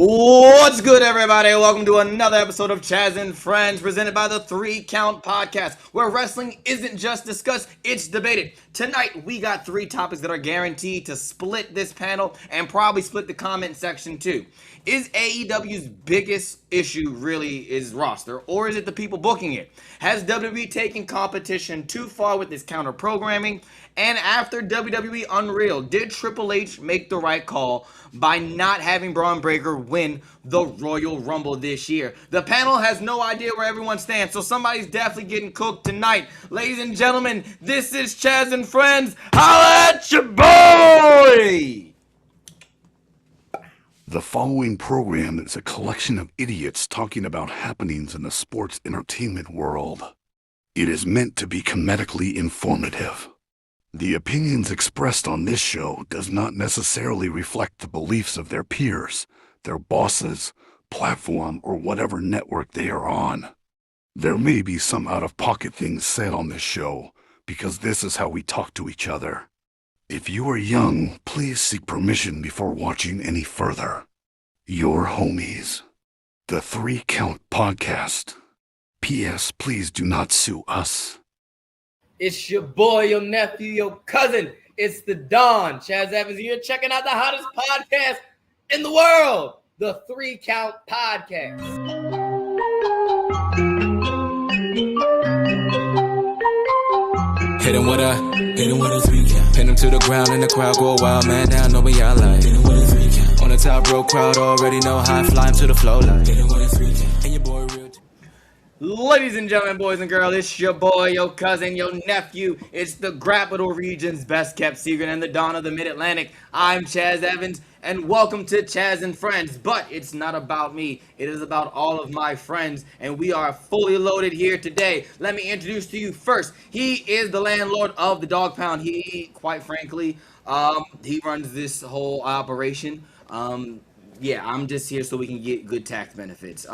What's good, everybody? Welcome to another episode of Chaz and Friends, presented by the 3 Count Podcast, where wrestling isn't just discussed, it's debated. Tonight, we got 3 topics that are guaranteed to split this panel and probably split the comment section too. Is AEW's biggest issue really is roster, or is it the people booking it? Has WWE taken competition too far with this counter-programming? And after WWE Unreal, did Triple H make the right call by not having Bron Breakker win the Royal Rumble this year? The panel has no idea where everyone stands, so somebody's definitely getting cooked tonight. Ladies and gentlemen, this is Chaz and Friends. Holla at your boy! The following program is a collection of idiots talking about happenings in the sports entertainment world. It is meant to be comedically informative. The opinions expressed on this show does not necessarily reflect the beliefs of their peers, their bosses, platform, or whatever network they are on. There may be some out-of-pocket things said on this show, because this is how we talk to each other. If you are young, please seek permission before watching any further. Your homies. The 3 Count Podcast. P.S. Please do not sue us. It's your boy, your nephew, your cousin. It's the Don. Chaz Evans here, checking out the hottest podcast in the world, the 3 Count Podcast. Hit him with a 3 count. Pin him to the ground and the crowd go wild, man. Now know what y'all like. Hit him with a 3 count. On the top rope, crowd already know how I fly him to the flow like. Hit him with a 3 count. And your boy real. Ladies and gentlemen, boys and girls, it's your boy, your cousin, your nephew. It's the Grappital region's best kept secret and the dawn of the Mid-Atlantic. I'm Chaz Evans, and welcome to Chaz and Friends. But it's not about me. It is about all of my friends, and we are fully loaded here today. Let me introduce to you first. He is the landlord of the Dog Pound. He, quite frankly, he runs this whole operation. Yeah, I'm just here so we can get good tax benefits.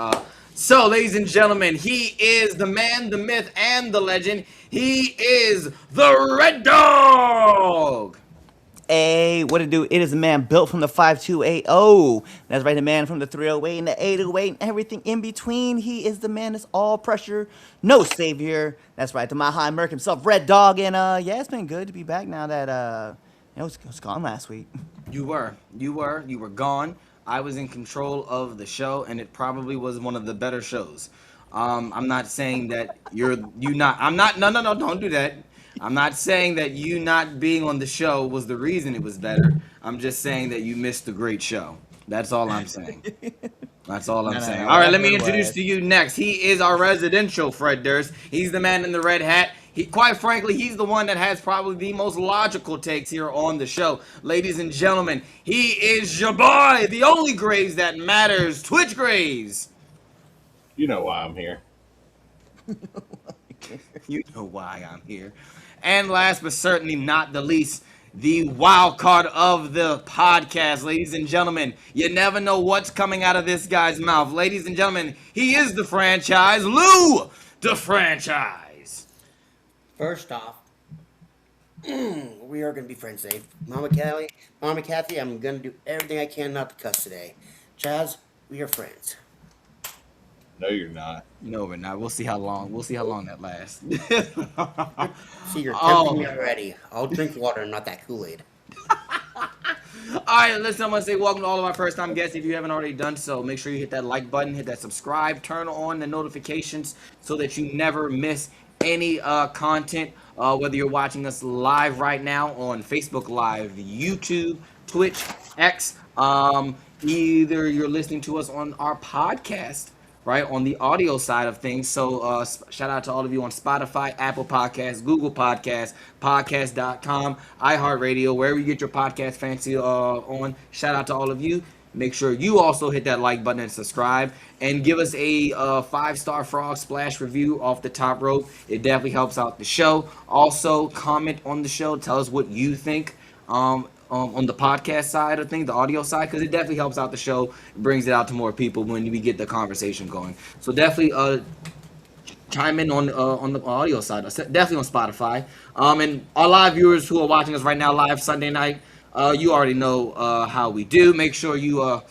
So, ladies and gentlemen, he is the man, the myth, and the legend. He is the Red Dog! Hey, what it do? It is a man built from the 5280. That's right, the man from the 308 and the 808 and everything in between. He is the man that's all pressure, no savior. That's right, the Mile High Merc himself, Red Dog. And yeah, it's been good to be back now that it was gone last week. You were gone. I was in control of the show, and it probably was one of the better shows. I'm not saying that no, don't do that. I'm not saying that you not being on the show was the reason it was better. I'm just saying that you missed a great show. That's all I'm saying. That's all I'm saying. All right, let me introduce to you next. He is our residential Fred Durst. He's the man in the red hat. Quite frankly, he's the one that has probably the most logical takes here on the show. Ladies and gentlemen, he is your boy, the only Graves that matters, Twitch Graves. You know why I'm here. You know why I'm here. And last but certainly not the least, the wild card of the podcast. Ladies and gentlemen, you never know what's coming out of this guy's mouth. Ladies and gentlemen, he is the franchise, Lou, the franchise. First off, we are going to be friends today. Mama Kathy, I'm going to do everything I can not to cuss today. Chaz, we are friends. No, you're not. No, we're not. We'll see how long that lasts. See, you're tempting me already. I'll drink water, not that Kool-Aid. All right, listen, I'm going to say welcome to all of our first-time guests. If you haven't already done so, make sure you hit that like button, hit that subscribe, turn on the notifications so that you never miss any content, whether you're watching us live right now on Facebook Live, YouTube, Twitch, X, either you're listening to us on our podcast, right, on the audio side of things. So shout out to all of you on Spotify, Apple Podcasts, Google Podcasts, podcast.com, iHeartRadio, wherever you get your podcast fancy on. Shout out to all of you. Make sure you also hit that like button and subscribe, and give us a 5-star frog splash review off the top rope. It definitely helps out the show. Also, comment on the show. Tell us what you think on the podcast side of things, the audio side, because it definitely helps out the show. It brings it out to more people when we get the conversation going. So definitely chime in on the audio side, definitely on Spotify. And our live viewers who are watching us right now live Sunday night, you already know how we do. Make sure you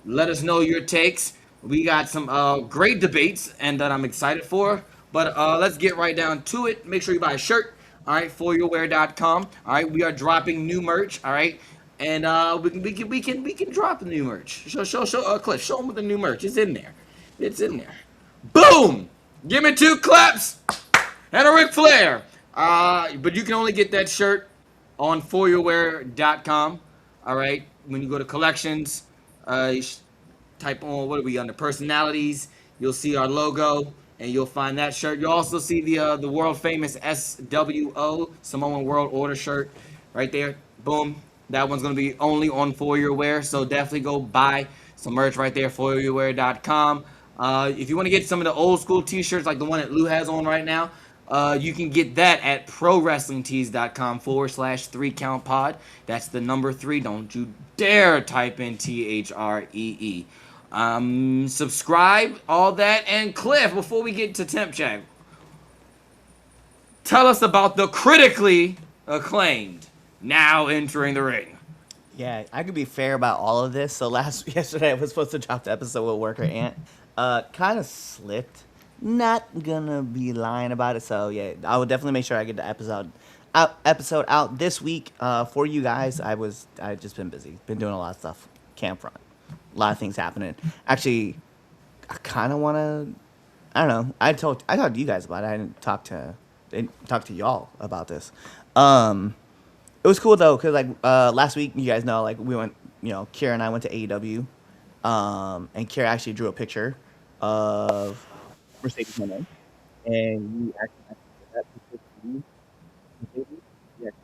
Let us know your takes. We got some great debates and that I'm excited for. But let's get right down to it. Make sure you buy a shirt. All right, foryourwear.com. All right, we are dropping new merch. All right, and we can drop the new merch. Show Cliff. Show them the new merch. It's in there. It's in there. Boom! Give me 2 claps and a Ric Flair. But you can only get that shirt on foryourwear.com. All right, when you go to collections, you type on what are we under personalities. You'll see our logo and you'll find that shirt. You'll also see the world famous SWO Samoan World Order shirt right there. Boom. That one's gonna be only on For Your Wear. So definitely go buy some merch right there. foryourwear.com. If you want to get some of the old school T-shirts like the one that Lou has on right now, you can get that at prowrestlingtees.com/3countpod. That's the number 3. Don't you dare type in THREE. Subscribe, all that. And Cliff, before we get to Temp Check, tell us about the critically acclaimed Now Entering the Ring. Yeah, I could be fair about all of this. So yesterday I was supposed to drop the episode with Worker Ant. Kind of slipped. Not gonna be lying about it. So yeah, I will definitely make sure I get the episode out this week for you guys. I've just been busy, been doing a lot of stuff, camp front, a lot of things happening. Actually, I kind of want to. I don't know. I talked to you guys about it. I didn't talk to y'all about this. It was cool though, cause like last week, you guys know, like we went, Kira and I went to AEW, and Kira actually drew a picture of Mercedes Monet, and you actually that picture to me. Mercedes. Yeah, it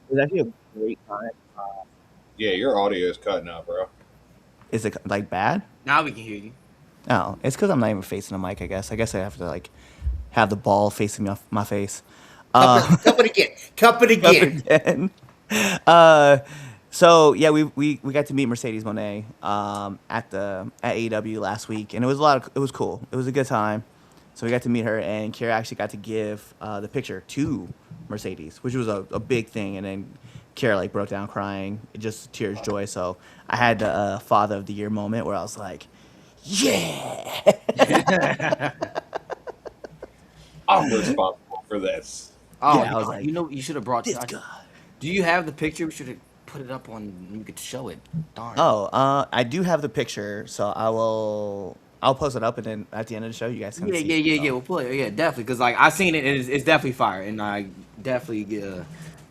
was actually a great time. Yeah, your audio is cutting out, bro. Is it like bad? Now we can hear you. Oh, it's because I'm not even facing the mic. I guess I have to like have the ball facing my face. Cup it again. So yeah, we got to meet Mercedes Monet at AEW last week, and it was cool. It was a good time. So we got to meet her, and Kira actually got to give the picture to Mercedes, which was a big thing. And then Kira like broke down crying, just tears of joy. So I had the Father of the Year moment where I was like, yeah. I'm responsible for this. Oh, Yeah, I was like, you should have brought this this. guy. Do you have the picture? We should have put it up on. You could show it. Darn. Oh, I do have the picture, so I'll post it up, and then at the end of the show, you guys can see. Yeah. We'll put it. Yeah, definitely. Cause like I seen it, and it's definitely fire, and I definitely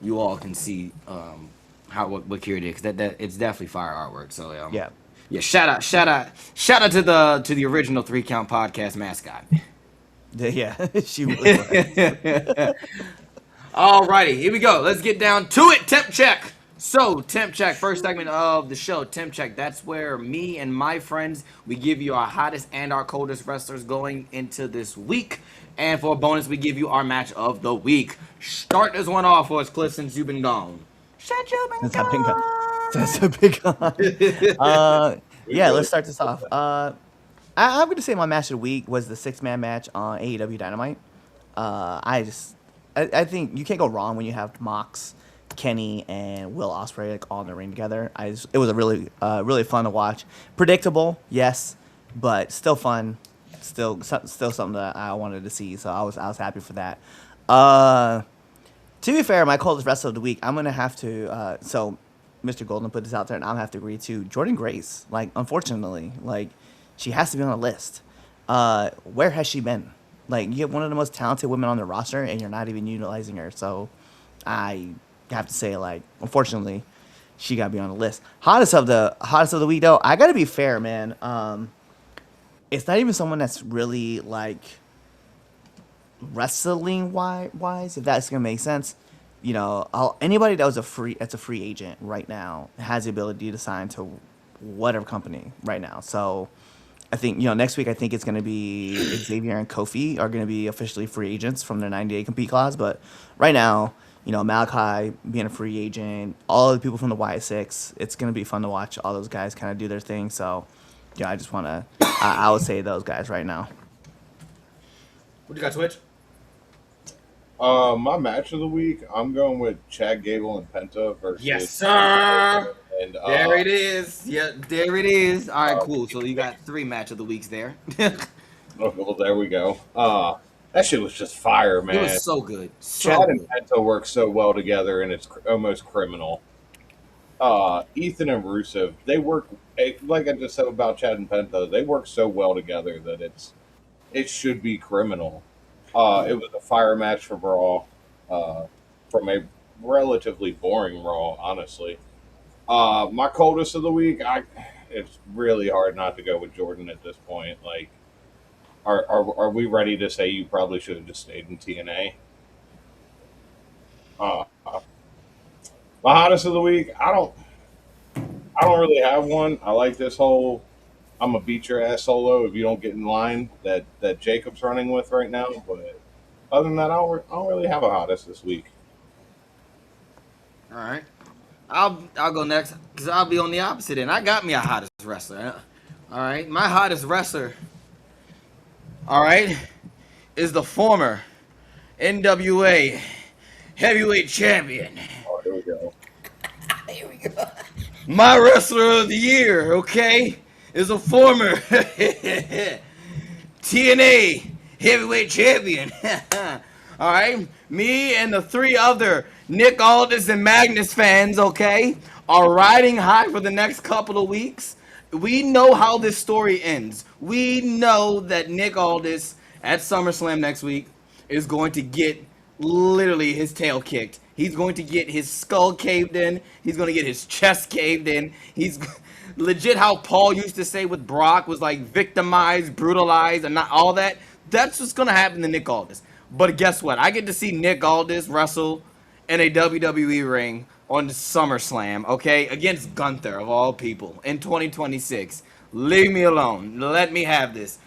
you all can see what Kira did, cause that it's definitely fire artwork. So Yeah. Yeah. Shout out to the original 3 Count podcast mascot. Yeah, she was. Alrighty, here we go. Let's get down to it. Temp check. So, temp check, first segment of the show. Temp check. That's where me and my friends, we give you our hottest and our coldest wrestlers going into this week. And for a bonus, we give you our match of the week. Start this one off for us, Cliff, since you've been gone. Since I've been gone. Since I've been gone. Yeah, let's start this off. I'm going to say my match of the week was the 6-man match on AEW Dynamite. I think you can't go wrong when you have Mox, Kenny, and Will Ospreay like all in the ring together. It was a really fun to watch. Predictable, yes, but still fun. Still something that I wanted to see. So I was happy for that. To be fair, my coldest wrestler of the week, I'm gonna have to. So Mr. Golden put this out there, and I'm gonna have to agree too. Jordan Grace, like unfortunately, like she has to be on a list. Where has she been? Like, you have one of the most talented women on the roster, and you're not even utilizing her. So, I have to say, like, unfortunately, she got to be on the list. Hottest of the week, though, I got to be fair, man. It's not even someone that's really, like, wrestling-wise, if that's going to make sense. Anybody that was a free agent right now has the ability to sign to whatever company right now. So, I think, next week I think it's going to be Xavier and Kofi are going to be officially free agents from their 90-day compete clause. But right now, Malachi being a free agent, all the people from the Y6, it's going to be fun to watch all those guys kind of do their thing. So, I just want to, I would say those guys right now. What you got, Twitch? My match of the week, I'm going with Chad Gable and Penta versus. Yes, sir. And There it is. Yeah, there it is. All right, cool. So you uh, got 3 match of the weeks there. oh, well, there we go. That shit was just fire, It was man. so good. Chad So and good. Penta work so well together, and it's almost criminal. Ethan and Rusev, they work like I just said about Chad and Penta. They work so well together that it should be criminal. It was a fire match for Brawl, from a relatively boring Raw, honestly. My coldest of the week, it's really hard not to go with Jordan at this point. Like, are we ready to say you probably should have just stayed in TNA? Uh, my hottest of the week, I don't really have one. I like this whole I'm a beat your ass solo if you don't get in line that Jacob's running with right now. But other than that, I don't really have a hottest this week. All right. I'll go next because I'll be on the opposite end. I got me a hottest wrestler. All right. My hottest wrestler, all right, is the former NWA heavyweight champion. Oh, here we go. Here we go. My wrestler of the year, okay, is a former TNA heavyweight champion. All right, me and the 3 other Nick Aldis and Magnus fans, okay, are riding high for the next couple of weeks. We know how this story ends. We know that Nick Aldis at SummerSlam next week is going to get literally his tail kicked. He's going to get his skull caved in. He's going to get his chest caved in. He's legit how Paul used to say with Brock was like victimized, brutalized, and not all that. That's what's going to happen to Nick Aldis. But guess what? I get to see Nick Aldis wrestle in a WWE ring on SummerSlam, okay, against Gunther of all people in 2026. Leave me alone. Let me have this.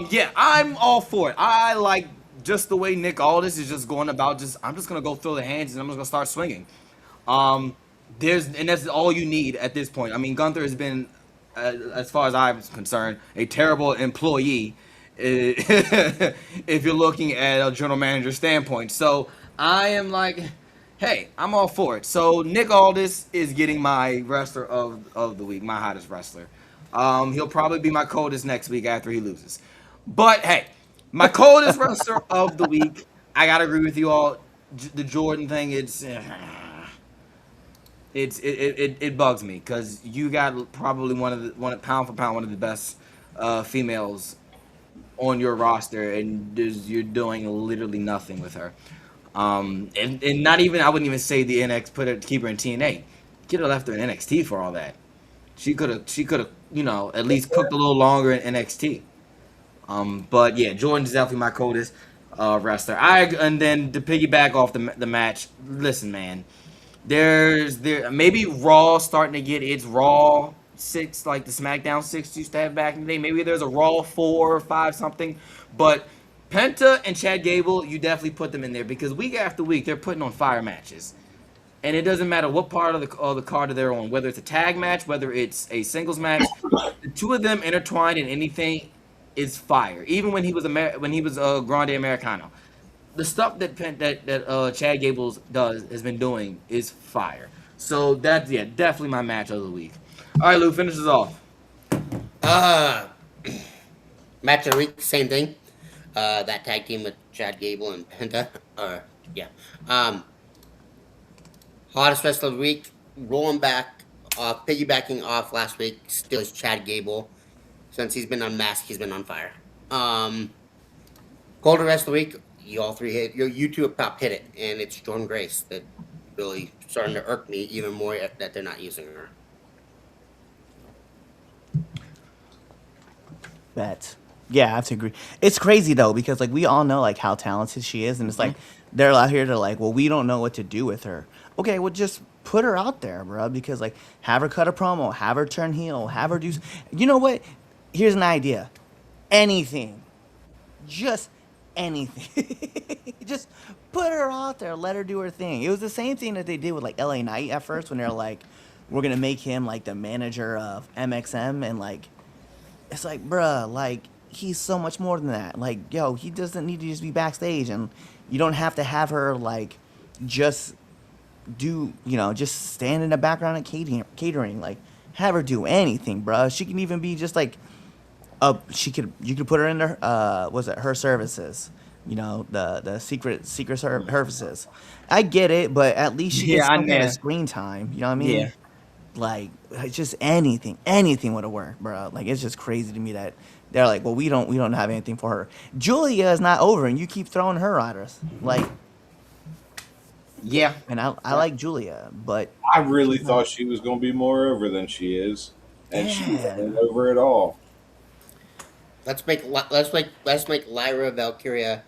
Yeah, I'm all for it. I like just the way Nick Aldis is just going about. I'm just gonna go throw the hands and I'm just gonna start swinging. And that's all you need at this point. I mean, Gunther has been, as far as I'm concerned, a terrible employee. If you're looking at a general manager standpoint, so I am like, hey, I'm all for it. So Nick Aldis is getting my wrestler of the week, my hottest wrestler. He'll probably be my coldest next week after he loses. But hey, my coldest wrestler of the week, I gotta agree with you all. The Jordan thing, it bugs me because you got probably pound for pound one of the best females on your roster, and you're doing literally nothing with her. And not even, I wouldn't even say the NX keep her in TNA. Could have left her in NXT for all that. She could have, at least cooked a little longer in NXT. But yeah, Jordan's definitely my coldest wrestler. And then to piggyback off the match, listen, man, there maybe Raw starting to get its Raw 6 like the SmackDown 6 used to have back in the day. Maybe there's a Raw 4 or 5 something, but Penta and Chad Gable, you definitely put them in there because week after week they're putting on fire matches. And it doesn't matter what part of the card they're on, whether it's a tag match, whether it's a singles match. The 2 of them intertwined in anything is fire. Even when he was Grande Americano, the stuff that Chad Gable has been doing is fire. So that's definitely my match of the week. All right, Lou, finish us off. Match of the week, same thing. That tag team with Chad Gable and Penta. Hottest wrestler of the week, rolling back, piggybacking off last week, still is Chad Gable. Since he's been unmasked, he's been on fire. Colder rest of the week, you all 3 hit, you 2 up top hit it, and it's Jordan Grace that really starting to irk me even more that they're not using her. Yeah, I have to agree. It's crazy though because like we all know like how talented she is, and it's like they're out here to like, well, we don't know what to do with her. Okay, well just put her out there, bro. Because like have her cut a promo, have her turn heel, have her do. You know what? Here's an idea. Anything, just anything. Just put her out there. Let her do her thing. It was the same thing that they did with like LA Knight at first when they're like, we're gonna make him like the manager of MXM, and like. It's like, bruh, like, he's so much more than that. Like, yo, he doesn't need to just be backstage, and you don't have to have her, like, just do, just stand in the background and catering. Like, have her do anything, bruh. She can even be just like, you could put her in her services, the secret services. I get it, but at least she gets Yeah, I some kind know. of screen time. You know what I mean? Yeah. Like, it's just anything would have worked, bro. Like, it's just crazy to me that they're like, well, we don't have anything for her. Julia is not over, and you keep throwing her at us. Like, Yeah. and I like Julia, but I really thought she was going to be more over than she is, and she's yeah, over it all. Let's make Lyra Valkyria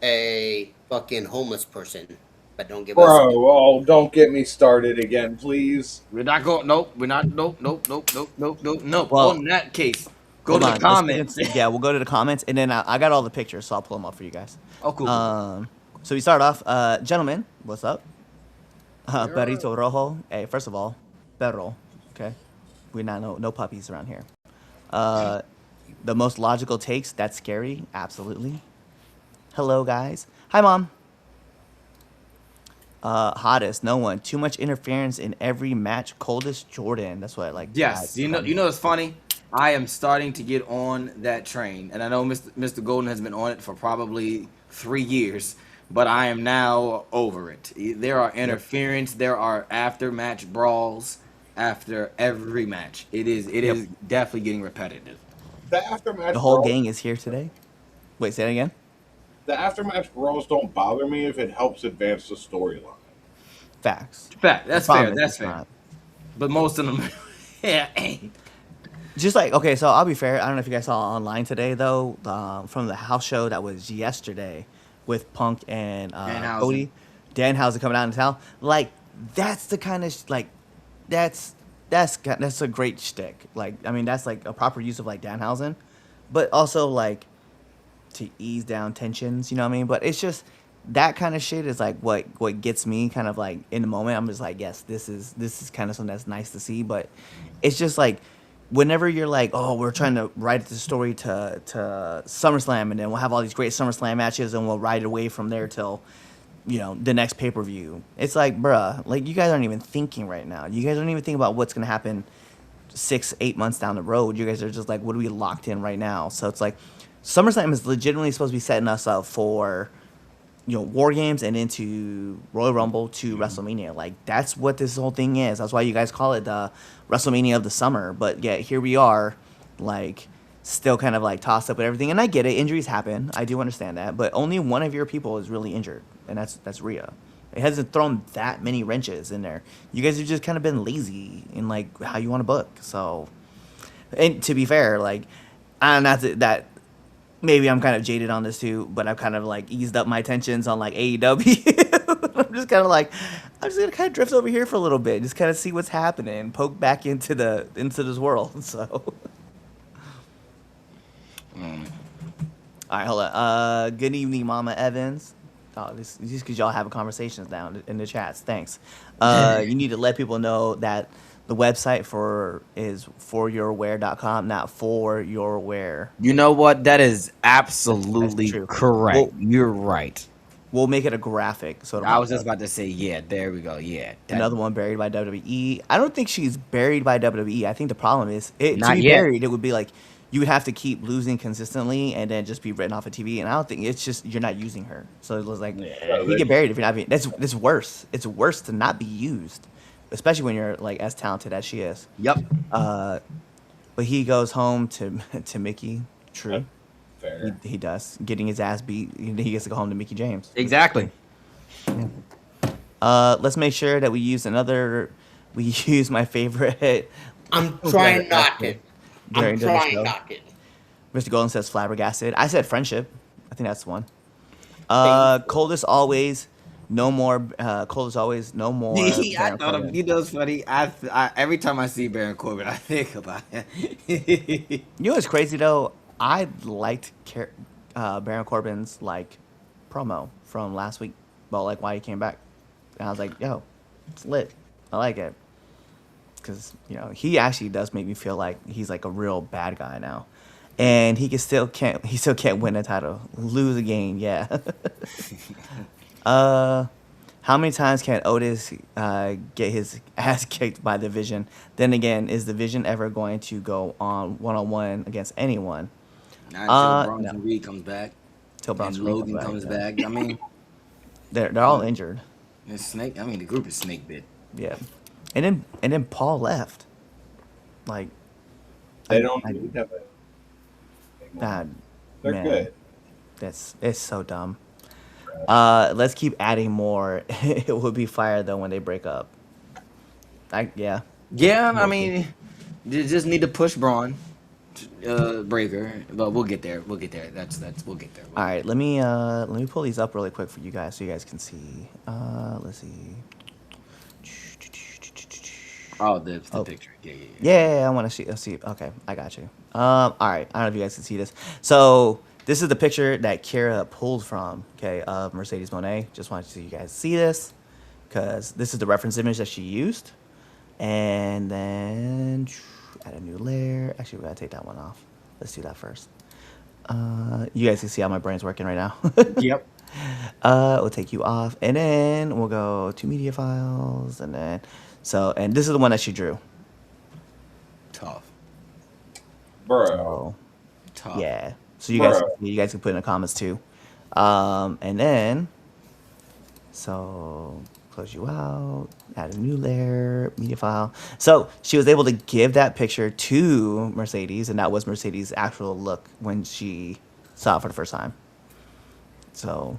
a fucking homeless person, but don't give us. Bro, oh, don't get me started again, please. We're not going. Nope. We're not. Nope. Nope. Nope. Nope. Nope. Nope. Nope. Well, On that case, go hold to on. the comments. Yeah, we'll go to the comments, and then I got all the pictures, so I'll pull them up for you guys. Oh, cool. So we start off, gentlemen, what's up? Perrito Rojo. Hey, first of all, perro. Okay, we're not no puppies around here. The most logical takes. That's scary. Absolutely. Hello, guys. Hi, mom. Hottest. No one. Too much interference in every match. Coldest Jordan. That's what I like. Yes. You know. It's funny. I am starting to get on that train, and I know Mr. Golden has been on it for probably 3 years, but I am now over it. There are interference. There are after match brawls after every match. It is definitely getting repetitive. The aftermatch The whole brawls, gang is here today. Wait, say that again. the aftermatch brawls don't bother me if it helps advance the storyline. Facts. Fact. That's The problem fair. is That's it's fair. not. But most of them, yeah, ain't. Just like, okay, so I'll be fair. I don't know if you guys saw online today, though, from the house show that was yesterday with Punk and Danhausen. Cody. Danhausen coming out in town. Like, that's the kind of, that's a great shtick. Like, I mean, that's like a proper use of like Danhausen. But also, like, to ease down tensions, you know what I mean? But it's just, that kind of shit is like what gets me kind of like in the moment. I'm just like, yes, this is kind of something that's nice to see. But it's just like, whenever you're like, oh, we're trying to write the story to SummerSlam, and then we'll have all these great SummerSlam matches, and we'll ride it away from there till, the next pay-per-view. It's like, bruh, like, you guys aren't even thinking right now. You guys don't even think about what's going to happen 6-8 months down the road. You guys are just like, what are we locked in right now? So it's like, SummerSlam is legitimately supposed to be setting us up for, War Games and into Royal Rumble to WrestleMania. Like, that's what this whole thing is. That's why you guys call it the WrestleMania of the summer. But yet here we are, like, still kind of like tossed up with everything. And I get it, injuries happen. I do understand that. But only one of your people is really injured, and that's Rhea. It hasn't thrown that many wrenches in there. You guys have just kind of been lazy in like how you want to book. So, and to be fair, like, not that maybe I'm kind of jaded on this too, but I've kind of like eased up my tensions on like AEW. I'm just gonna kind of drift over here for a little bit, just kind of see what's happening, poke back into this world. So, all right, hold on. Good evening, Mama Evans. Oh, this is because y'all having conversations down in the chats. Thanks. You need to let people know that the website is foryourwear.com, not for your wear. You know what? That is absolutely That's true. correct. Well, You're right. We'll make it a graphic. So I was just about to say, yeah, there we go. Yeah. another one buried by WWE. I don't think she's buried by WWE. I think the problem is to Not be yet. buried. It would be like you would have to keep losing consistently and then just be written off of TV. And I don't think it's just you're not using her. So it was like you get buried if you're not being. That's worse. It's worse to not be used, especially when you're like as talented as she is. Yep. But he goes home to Mickey. True. Fair. He does. Getting his ass beat. He gets to go home to Mickey James. Exactly. Let's make sure that we use my favorite. I'm trying not to. during I'm the trying show. not to. Mr. Golden says flabbergasted. I said friendship. I think that's the one. Coldest always, no more. Coldest always, no more. I Baron thought Corbin. of, it's funny. I every time I see Baron Corbin, I think about it. You know what's crazy though? I liked Baron Corbin's like promo from last week about like why he came back, and I was like, yo, it's lit. I like it because he actually does make me feel like he's like a real bad guy now, and he still can't win a title, lose a game, yeah. how many times can Otis get his ass kicked by the Vision? Then again, is the Vision ever going to go on one against anyone? Not until No. Bronson Reed comes back Till and Bronson Reed Logan comes yeah. back. I mean, They're all injured. it's Snake. I mean, the group is snake bit. Yeah, and then Paul left. Like, They don't need him. God, They're man, good. it's so dumb. Let's keep adding more. It would be fire though when they break up. Yeah. Yeah, I mean, you just need to push Braun Breaker, but we'll get there. We'll get there. We'll get there. All right, let me pull these up really quick for you guys so you guys can see. Let's see. Oh, the picture. Yeah. Yeah, I want to see. Let's see. Okay, I got you. All right. I don't know if you guys can see this. So this is the picture that Kira pulled from. Okay, of Mercedes Moné. Just wanted to see you guys see this, because this is the reference image that she used. And then add a new layer. Actually, we gotta take that one off. Let's do that first. You guys can see how my brain's working right now. Yep. We'll take you off, and then we'll go to media files, and then and this is the one that she drew. Tough. Bro. So, Tough. yeah. So you guys can put in the comments too. And then close you out, add a new layer, media file. So she was able to give that picture to Mercedes, and that was Mercedes' actual look when she saw it for the first time. So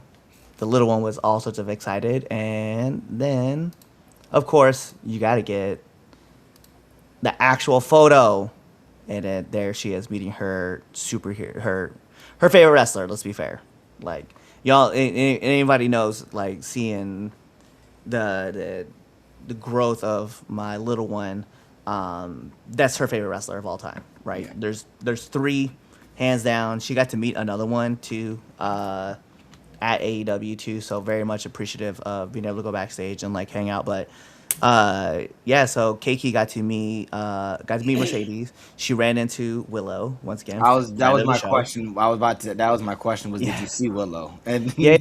the little one was all sorts of excited, and then of course you got to get the actual photo, and then there she is meeting her superhero, her favorite wrestler. Let's be fair, like y'all, anybody knows, like seeing the growth of my little one. That's her favorite wrestler of all time, right? Yeah. There's three, hands down. She got to meet another one too at AEW too, so very much appreciative of being able to go backstage and like hang out. But yeah, so Keiki got to meet Mercedes. She ran into Willow once again. That was my show. question. That was my question. Was did you see Willow? And Yeah.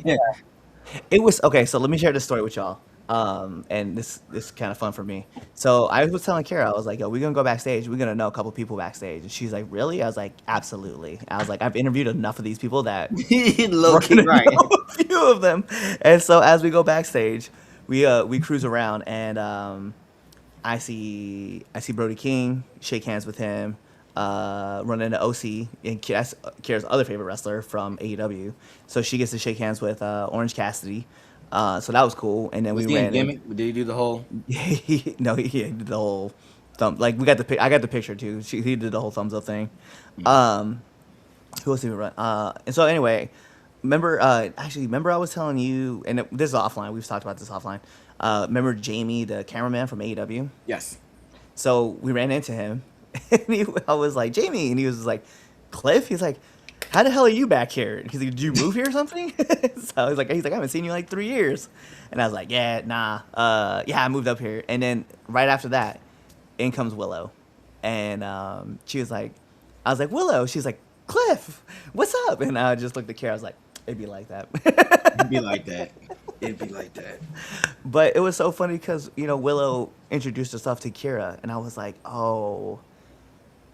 It was okay. So let me share this story with y'all. And this is kind of fun for me. So I was telling Kara, I was like, "Yo, we're gonna go backstage. We're gonna know a couple people backstage." And she's like, "Really?" I was like, "Absolutely." I was like, "I've interviewed enough of these people that low key, right? know a few of them." And so as we go backstage, we cruise around, and I see Brody King, shake hands with him, run into OC, and that's Kira's other favorite wrestler from AEW. So she gets to shake hands with Orange Cassidy. So that was cool. And then Was we he in ran. gimmick? Did he do the whole? No, he did the whole thumb. Like I got the picture too. He did the whole thumbs up thing. Who else did we run? And so anyway, remember I was telling you, and this is offline. We've talked about this offline. Remember Jamie, the cameraman from AEW? Yes. So we ran into him, and I was like, "Jamie," and he was like, "Cliff." He's like, "How the hell are you back here?" He's like, "Did you move here or something?" So he's like, "I haven't seen you in like 3 years," and I was like, "Yeah, nah, yeah, I moved up here." And then right after that, in comes Willow, and she was like, "I was like, Willow." She's like, "Cliff, what's up?" And I just looked at Kara. I was like, "It'd be like that." It'd be like that. It'd be like that. But it was so funny because Willow introduced herself to Kira, and I was like, "Oh,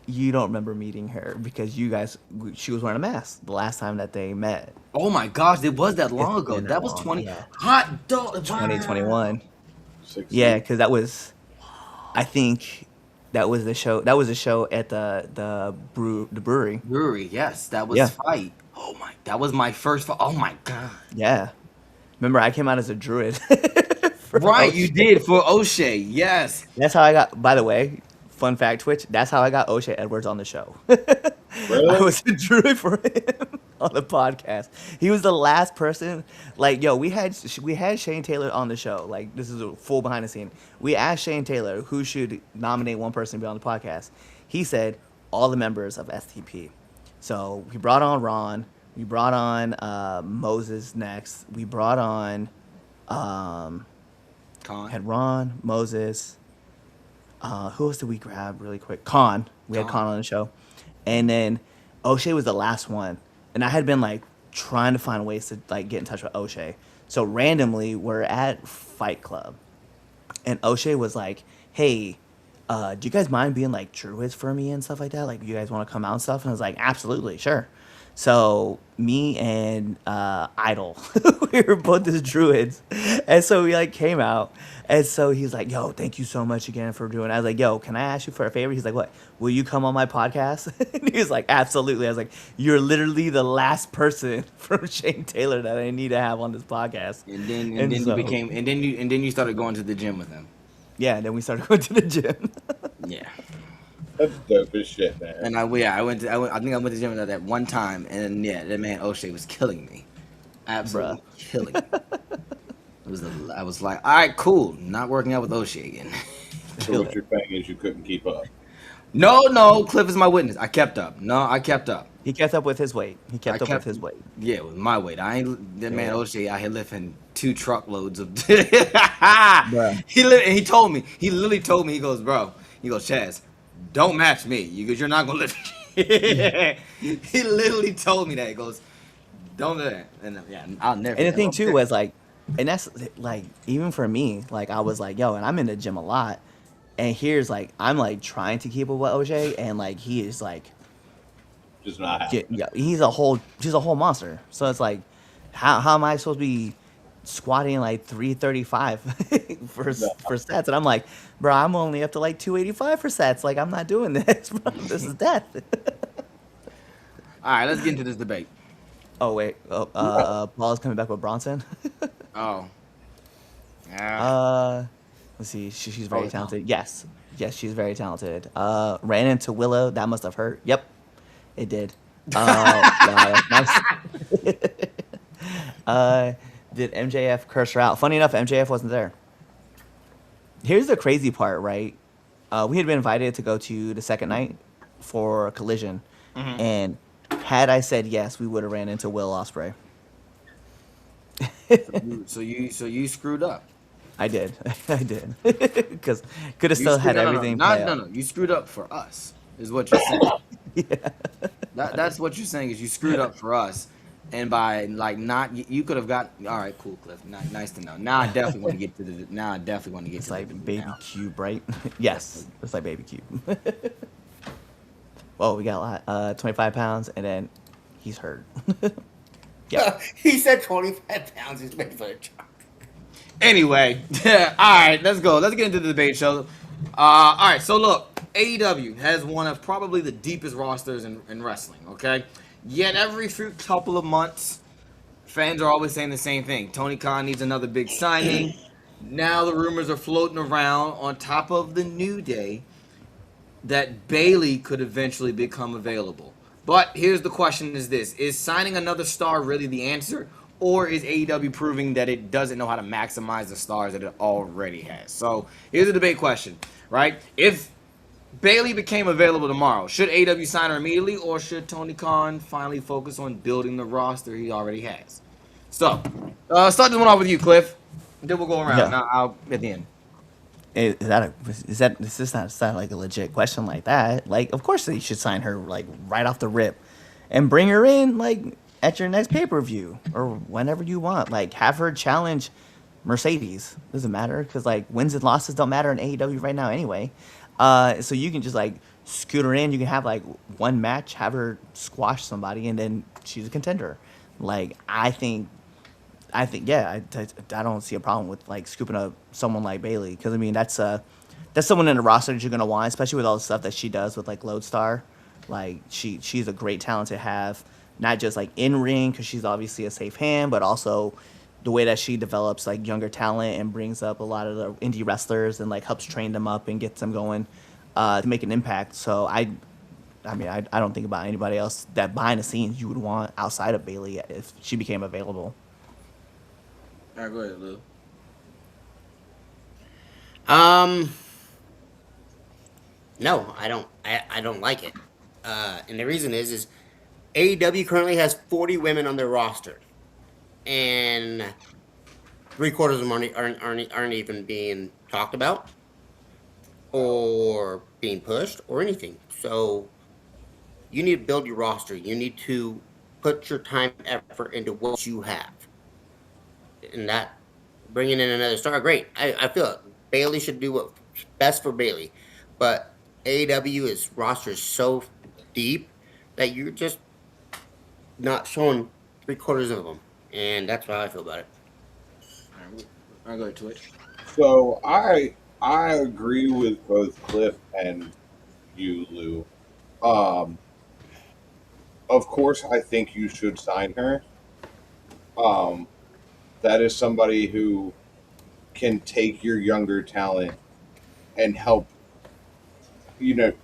you don't remember meeting her because she was wearing a mask the last time that they met." Oh my gosh, it was that long It's ago. been That that was long, 20 yeah. hot dog. 2021. 16. Yeah, because that was, I think, that was the show. That was a show at the brewery. Brewery. Yes, that was Yeah. fight. Oh my, that was my first fight. Oh my god. Yeah, remember I came out as a druid. Right, you did for O'Shea. Yes. That's how I got. By the way, fun fact, Twitch. That's how I got O'Shea Edwards on the show. Really? I was a druid for him on the podcast. He was the last person. Like, yo, we had Shane Taylor on the show. Like, this is a full behind the scene. We asked Shane Taylor who should nominate one person to be on the podcast. He said all the members of STP. So we brought on Ron. We brought on Moses next. We brought on had Ron, Moses. Who else did we grab really quick? Khan. We had Khan on the show. And then O'Shea was the last one. And I had been like trying to find ways to like get in touch with O'Shea. So randomly, we're at Fight Club, and O'Shea was like, "Hey, do you guys mind being like druids for me and stuff like that? Like, you guys want to come out and stuff?" And I was like, "Absolutely, sure." So me and Idol, we were both as druids, and so we like came out, and so he's like, "Yo, thank you so much again for doing." I was like, "Yo, can I ask you for a favor?" He's like, "What? Will you come on my podcast?" And he was like, "Absolutely." I was like, "You're literally the last person from Shane Taylor that I need to have on this podcast." And then so, and then you started going to the gym with him. yeah, and then we started going to the gym. Yeah. That's dope as shit, man. And I think I went to the gym that one time, and yeah, that man O'Shea was killing me, absolutely killing me. I was like, all right, cool, not working out with O'Shea again. So what you're saying is you couldn't keep up. No, Cliff is my witness. I kept up. No, I kept up. He kept up with his weight. With his weight. Yeah, with my weight. I ain't that man O'Shea. I had lifting 2 truckloads of. Bruh. He told me. He literally told me. He goes, bro. He goes, Chaz, don't match me. Because you're not gonna lift. He literally told me that. He goes, don't do that. And yeah, I'll never. And the thing too was like, and that's like even for me, like I was like, yo, and I'm in the gym a lot, and here's like I'm like trying to keep up with O'Shea, and like he is like, Just not happening. yeah, he's a whole monster. So it's like, how am I supposed to be squatting like 335 for sets? And I'm like, bro, I'm only up to like 285 for sets. Like I'm not doing this, bro. This is death. All right, let's get into this debate. Oh wait, Paul's coming back with Bronson. Oh. Yeah. Let's see, she's very Oh, no. talented. Yes, she's very talented. Ran into Willow. That must have hurt. Yep, it did. Nice. Did MJF curse her out? Funny enough, MJF wasn't there. Here's the crazy part, right? We had been invited to go to the second night for Collision, and had I said yes, we would have ran into Will Ospreay. So you screwed up. I did, because could have still had everything. No. You screwed up for us, is what you're saying. Yeah. That's what you're saying is you screwed up for us, and by like not you could have got all right, cool, Cliff. Nice to know. Now I definitely want to get to the. Now I definitely want to get It's to like the Baby now. Cube, right? Yes, it's like Baby Cube. Whoa, we got a lot. 25 pounds, and then he's hurt. Yeah. He said 25 pounds is made for a job. Anyway, all right, let's go. Let's get into the debate show. All right, so look, AEW has one of probably the deepest rosters in wrestling, okay? Yet every few couple of months, fans are always saying the same thing. Tony Khan needs another big signing. Now the rumors are floating around on top of the New Day that Bayley could eventually become available. But here's the question is this. Is signing another star really the answer? Or is AEW proving that it doesn't know how to maximize the stars that it already has? So here's a debate question, right? If Bayley became available tomorrow, should AEW sign her immediately, or should Tony Khan finally focus on building the roster he already has? So, start this one off with you, Cliff. Then we'll go around. Yeah. Now I'll at the end. This is not like a legit question like that. Like, of course they should sign her like right off the rip, and bring her in like at your next pay-per-view or whenever you want. Like, have her challenge Mercedes. Doesn't matter because like wins and losses don't matter in AEW right now anyway. So you can just like scoot her in. You can have like one match, have her squash somebody, and then she's a contender. Like, I think yeah, I don't see a problem with like scooping up someone like Bayley because I mean that's someone in the roster that you're gonna want, especially with all the stuff that she does with like Lodestar. Like she's a great talent to have, not just like in ring because she's obviously a safe hand, but also the way that she develops like younger talent and brings up a lot of the indie wrestlers and like helps train them up and gets them going to make an impact. So I mean I don't think about anybody else that behind the scenes you would want outside of Bayley if she became available. All right, go ahead, Lou. No, I don't. I don't like it. And the reason is AEW currently has 40 women on their roster, and 3/4 of them aren't even being talked about, or being pushed, or anything. So you need to build your roster. You need to put your time and effort into what you have. and that bringing in another star, great. I feel Bailey should do what's best for Bailey, but AEW is roster is so deep that you're just not showing 3/4 of them, and that's how I feel about it. I'll go to Twitch. So I agree with both Cliff and you, Lou. Um, of course, I think you should sign her. Um, that is somebody who can take your younger talent and help,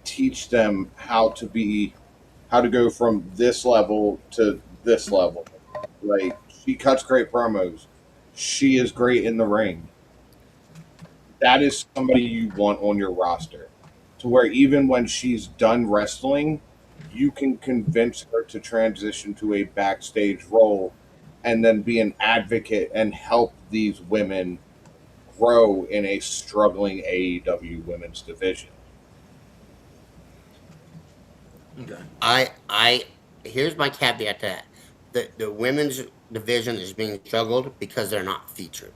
teach them how to go from this level to this level. Like, she cuts great promos. She is great in the ring. That is somebody you want on your roster. To where even when she's done wrestling, you can convince her to transition to a backstage role and then be an advocate and help these women grow in a struggling AEW women's division. Okay. I here's my caveat to that. The women's division is being struggled because they're not featured.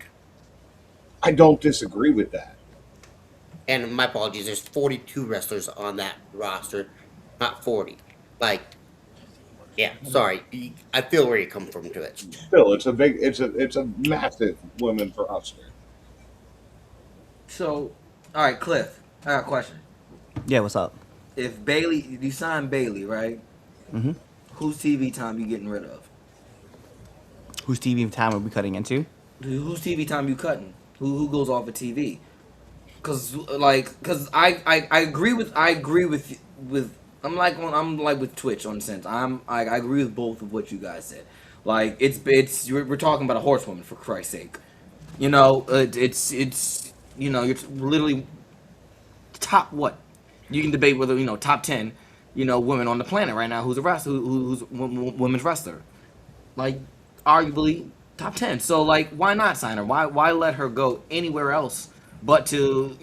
I don't disagree with that. And my apologies, there's 42 wrestlers on that roster, not 40. Like, yeah, sorry. I feel where you come from to it. Still, it's a massive women's roster. So, all right, Cliff. I got a question. Yeah, what's up? If Bailey, you sign Bailey, right? Mm-hmm. Whose TV time you getting rid of? Whose TV time are we cutting into? Whose TV time you cutting? Who goes off of TV? Cause I agree with I'm like with Twitch on the sense I agree with both of what you guys said. Like we're talking about a horsewoman, for Christ's sake. It's you're literally top what? You can debate whether top 10 women on the planet right now who's a wrestler who's women's wrestler, like arguably top 10. So like why not sign her? Why let her go anywhere else but to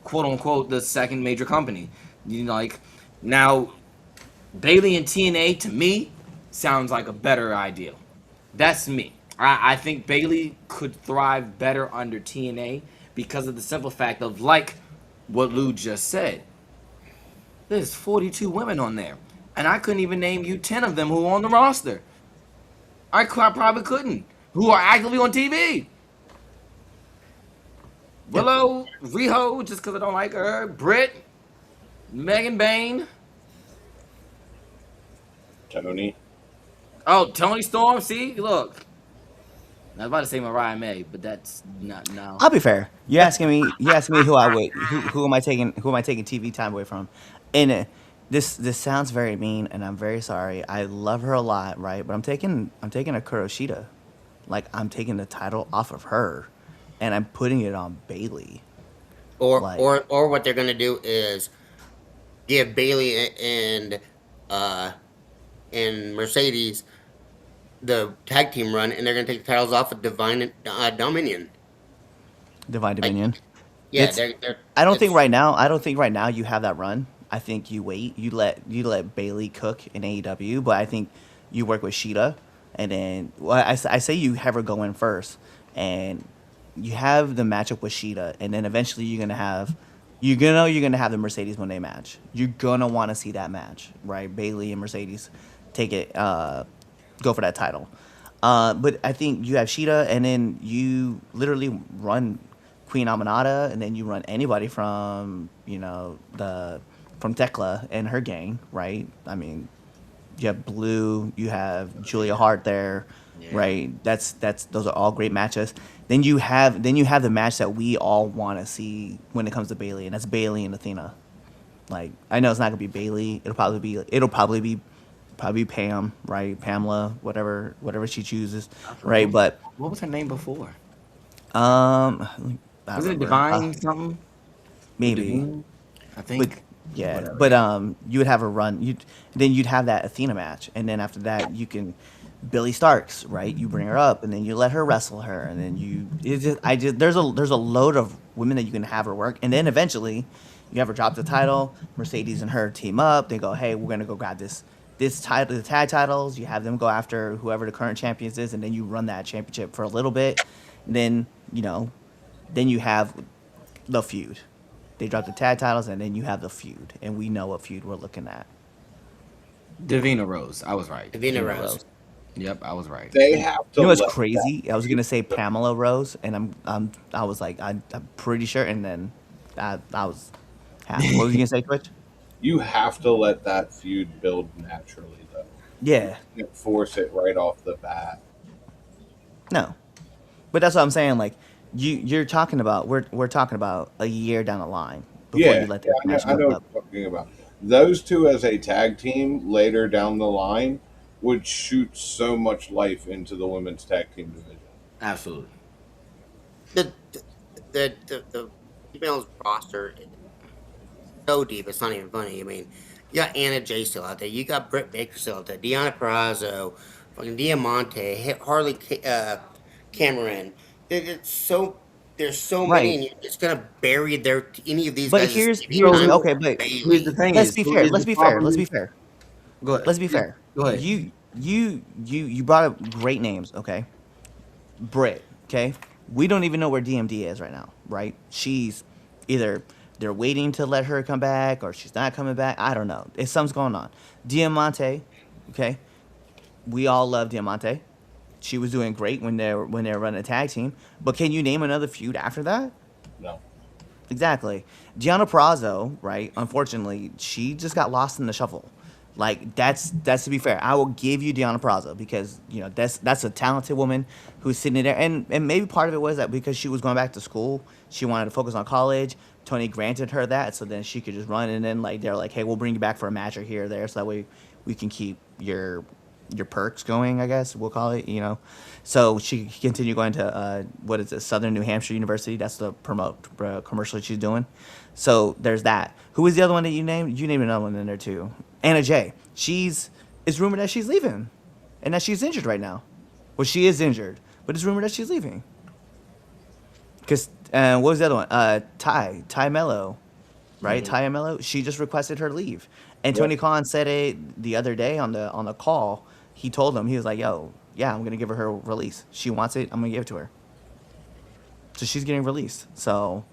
quote unquote the second major company? Like now Bailey and TNA to me sounds like a better idea. That's me. I think Bailey could thrive better under TNA because of the simple fact of, like what Lou just said, there's 42 women on there, and I couldn't even name you 10 of them who are on the roster. I probably couldn't, who are actively on TV. Willow, Riho, just because I don't like her. Britt, Megan Bain. Tony. Oh, Tony Storm. See, look. I was about to say Mariah May, but that's not now. I'll be fair. You asking me who I would who am I taking TV time away from, and this sounds very mean, and I'm very sorry. I love her a lot, right? But I'm taking a Kuroshita, like I'm taking the title off of her, and I'm putting it on Bailey. Or Like- or what they're gonna do is give Bailey and Mercedes the tag team run, and they're gonna take the titles off of Divine Dominion. Divine Dominion. Yeah, It's- I don't think right now you have that run. I think you wait. You let Bailey cook in AEW, but I think you work with Sheeta, and then I say you have her go in first, and you have the matchup with Sheeta, and then eventually you're gonna have the Mercedes Moné match. You're gonna want to see that match, right? Bailey and Mercedes take it, go for that title. But I think you have Sheeta, and then you literally run Queen Aminata, and then you run anybody from from Tekla and her gang, right? I mean, you have Blue, you have Julia Hart there, right? Those are all great matches. Then you have the match that we all want to see when it comes to Bailey, and that's Bailey and Athena. Like, I know it's not gonna be Bailey. It'll probably be Pam, right? Pamela, whatever she chooses, right? But What was her name before? I Was it remember. Divine something? Maybe. Divine? I think. Yeah, Whatever. but you would have a run. You'd have that Athena match, and then after that you can Billy Starks, right? You bring her up, and then you let her wrestle her, and then there's a load of women that you can have her work, and then eventually you have her drop the title. Mercedes and her team up. They go, hey, we're gonna go grab this this title, the tag titles, you have them go after whoever the current champions is, and then you run that championship for a little bit. And then, then you have the feud. They drop the tag titles, and then you have the feud. And we know what feud we're looking at. Davina Rose. I was right. Davina Rose. Yep, I was right. They have to. You know what's let crazy? I was gonna say Pamela Rose, and I was like, I'm pretty sure, and then I was half. What was you gonna say, Twitch? You have to let that feud build naturally, though. Yeah, You can't force it right off the bat. no, but that's what I'm saying. Like, you're talking about we're talking about a year down the line before Yeah, you let that match I know build what up. you're talking about. Those two as a tag team later down the line would shoot so much life into the women's tag team division. Absolutely. The females roster is so deep, it's not even funny. I mean, you got Anna Jay still out there. You got Britt Baker still out there. Deonna Purrazzo, fucking Diamante, Harley Cameron. There's so many, Right. and you're just gonna bury any of these But guys. here's time okay, but Here's the thing let's is, be so fair. is Let's the be fair. problem- Let's be fair. Go ahead. Let's be fair. Go ahead. You brought up great names, okay? Britt, okay? We don't even know where DMD is right now, right? She's either they're waiting to let her come back or she's not coming back. I don't know. It's something's going on. Diamante, okay? We all love Diamante. She was doing great when they were running a tag team. But can you name another feud after that? No. Exactly. Gianna Prazzo, right? Unfortunately, she just got lost in the shuffle. Like that's to be fair. I will give you Gianna Prazzo because that's a talented woman who's sitting there, and maybe part of it was that because she was going back to school, she wanted to focus on college. Tony granted her that, so then she could just run, and then like they're like, hey, we'll bring you back for a match or here or there, so that way we can keep your perks going, I guess we'll call it, So she continued going to what is it, Southern New Hampshire University. That's the commercial she's doing. So there's that. Who was the other one that you named? You named another one in there too. Anna Jay. It's rumored that she's leaving, and that she's injured right now. Well, she is injured, but it's rumored that she's leaving. Because what was the other one? Ty Mello, right? Mm-hmm. Ty Mello. She just requested her leave, and Yep. Tony Khan said it the other day on the call. He told him, he was like, "Yo, yeah, I'm gonna give her release. She wants it. I'm gonna give it to her." So she's getting released. So,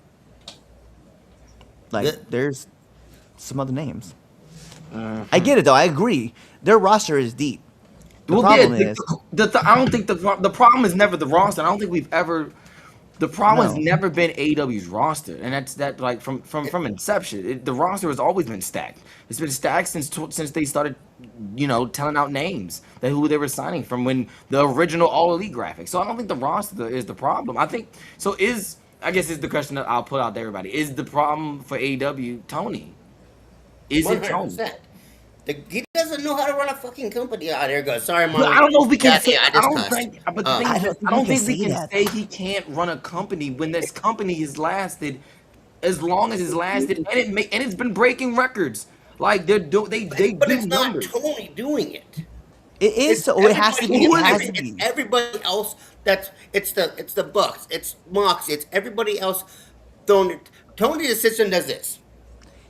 like, The- there's some other names. I get it though. I agree. Their roster is deep. The problem is, I don't think the problem is never the roster. I don't think we've ever. The problem has No. never been AEW's roster, and that's like from inception. The roster has always been stacked. It's been stacked since they started, telling out names that who they were signing from when the original All Elite graphics. So I don't think the roster is the problem. I think so. I guess is the question that I'll put out to everybody. Is the problem for AEW Tony? Is it Tony? 100%. He doesn't know how to run a fucking company. Ah, there it goes. Sorry, Mom. But I don't know if we can Kathy, say. I I just don't cussed. think. But the thing I is, don't I don't think think we we can can say say that. he can't run a company when this company has lasted as long as it's lasted, and it's been breaking records. Like they But do it's not numbers. Tony doing it. it is. So it has to be. It has to be. It's everybody else. It's the Bucks. It's Mox. It's everybody else. Throwing it. Tony just sits and does this.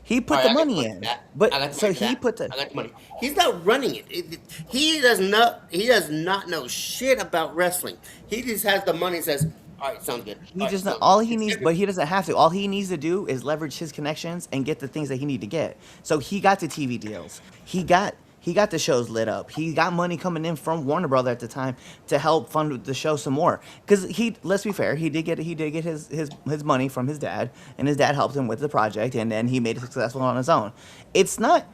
He put All the right, I got money money in, for that. I but got so money for he that. put the. I got the money. He's not running it. He does not. He does not know shit about wrestling. He just has the money. And says, "All right, sounds good." He All right, just sounds all good." he It's needs, every- but he doesn't have to. All he needs to do is leverage his connections and get the things that he need to get. So he got the TV deals. He got the shows lit up. He got money coming in from Warner Brother at the time to help fund the show some more. Because let's be fair, he did get his money from his dad, and his dad helped him with the project, and then he made it successful on his own. It's not.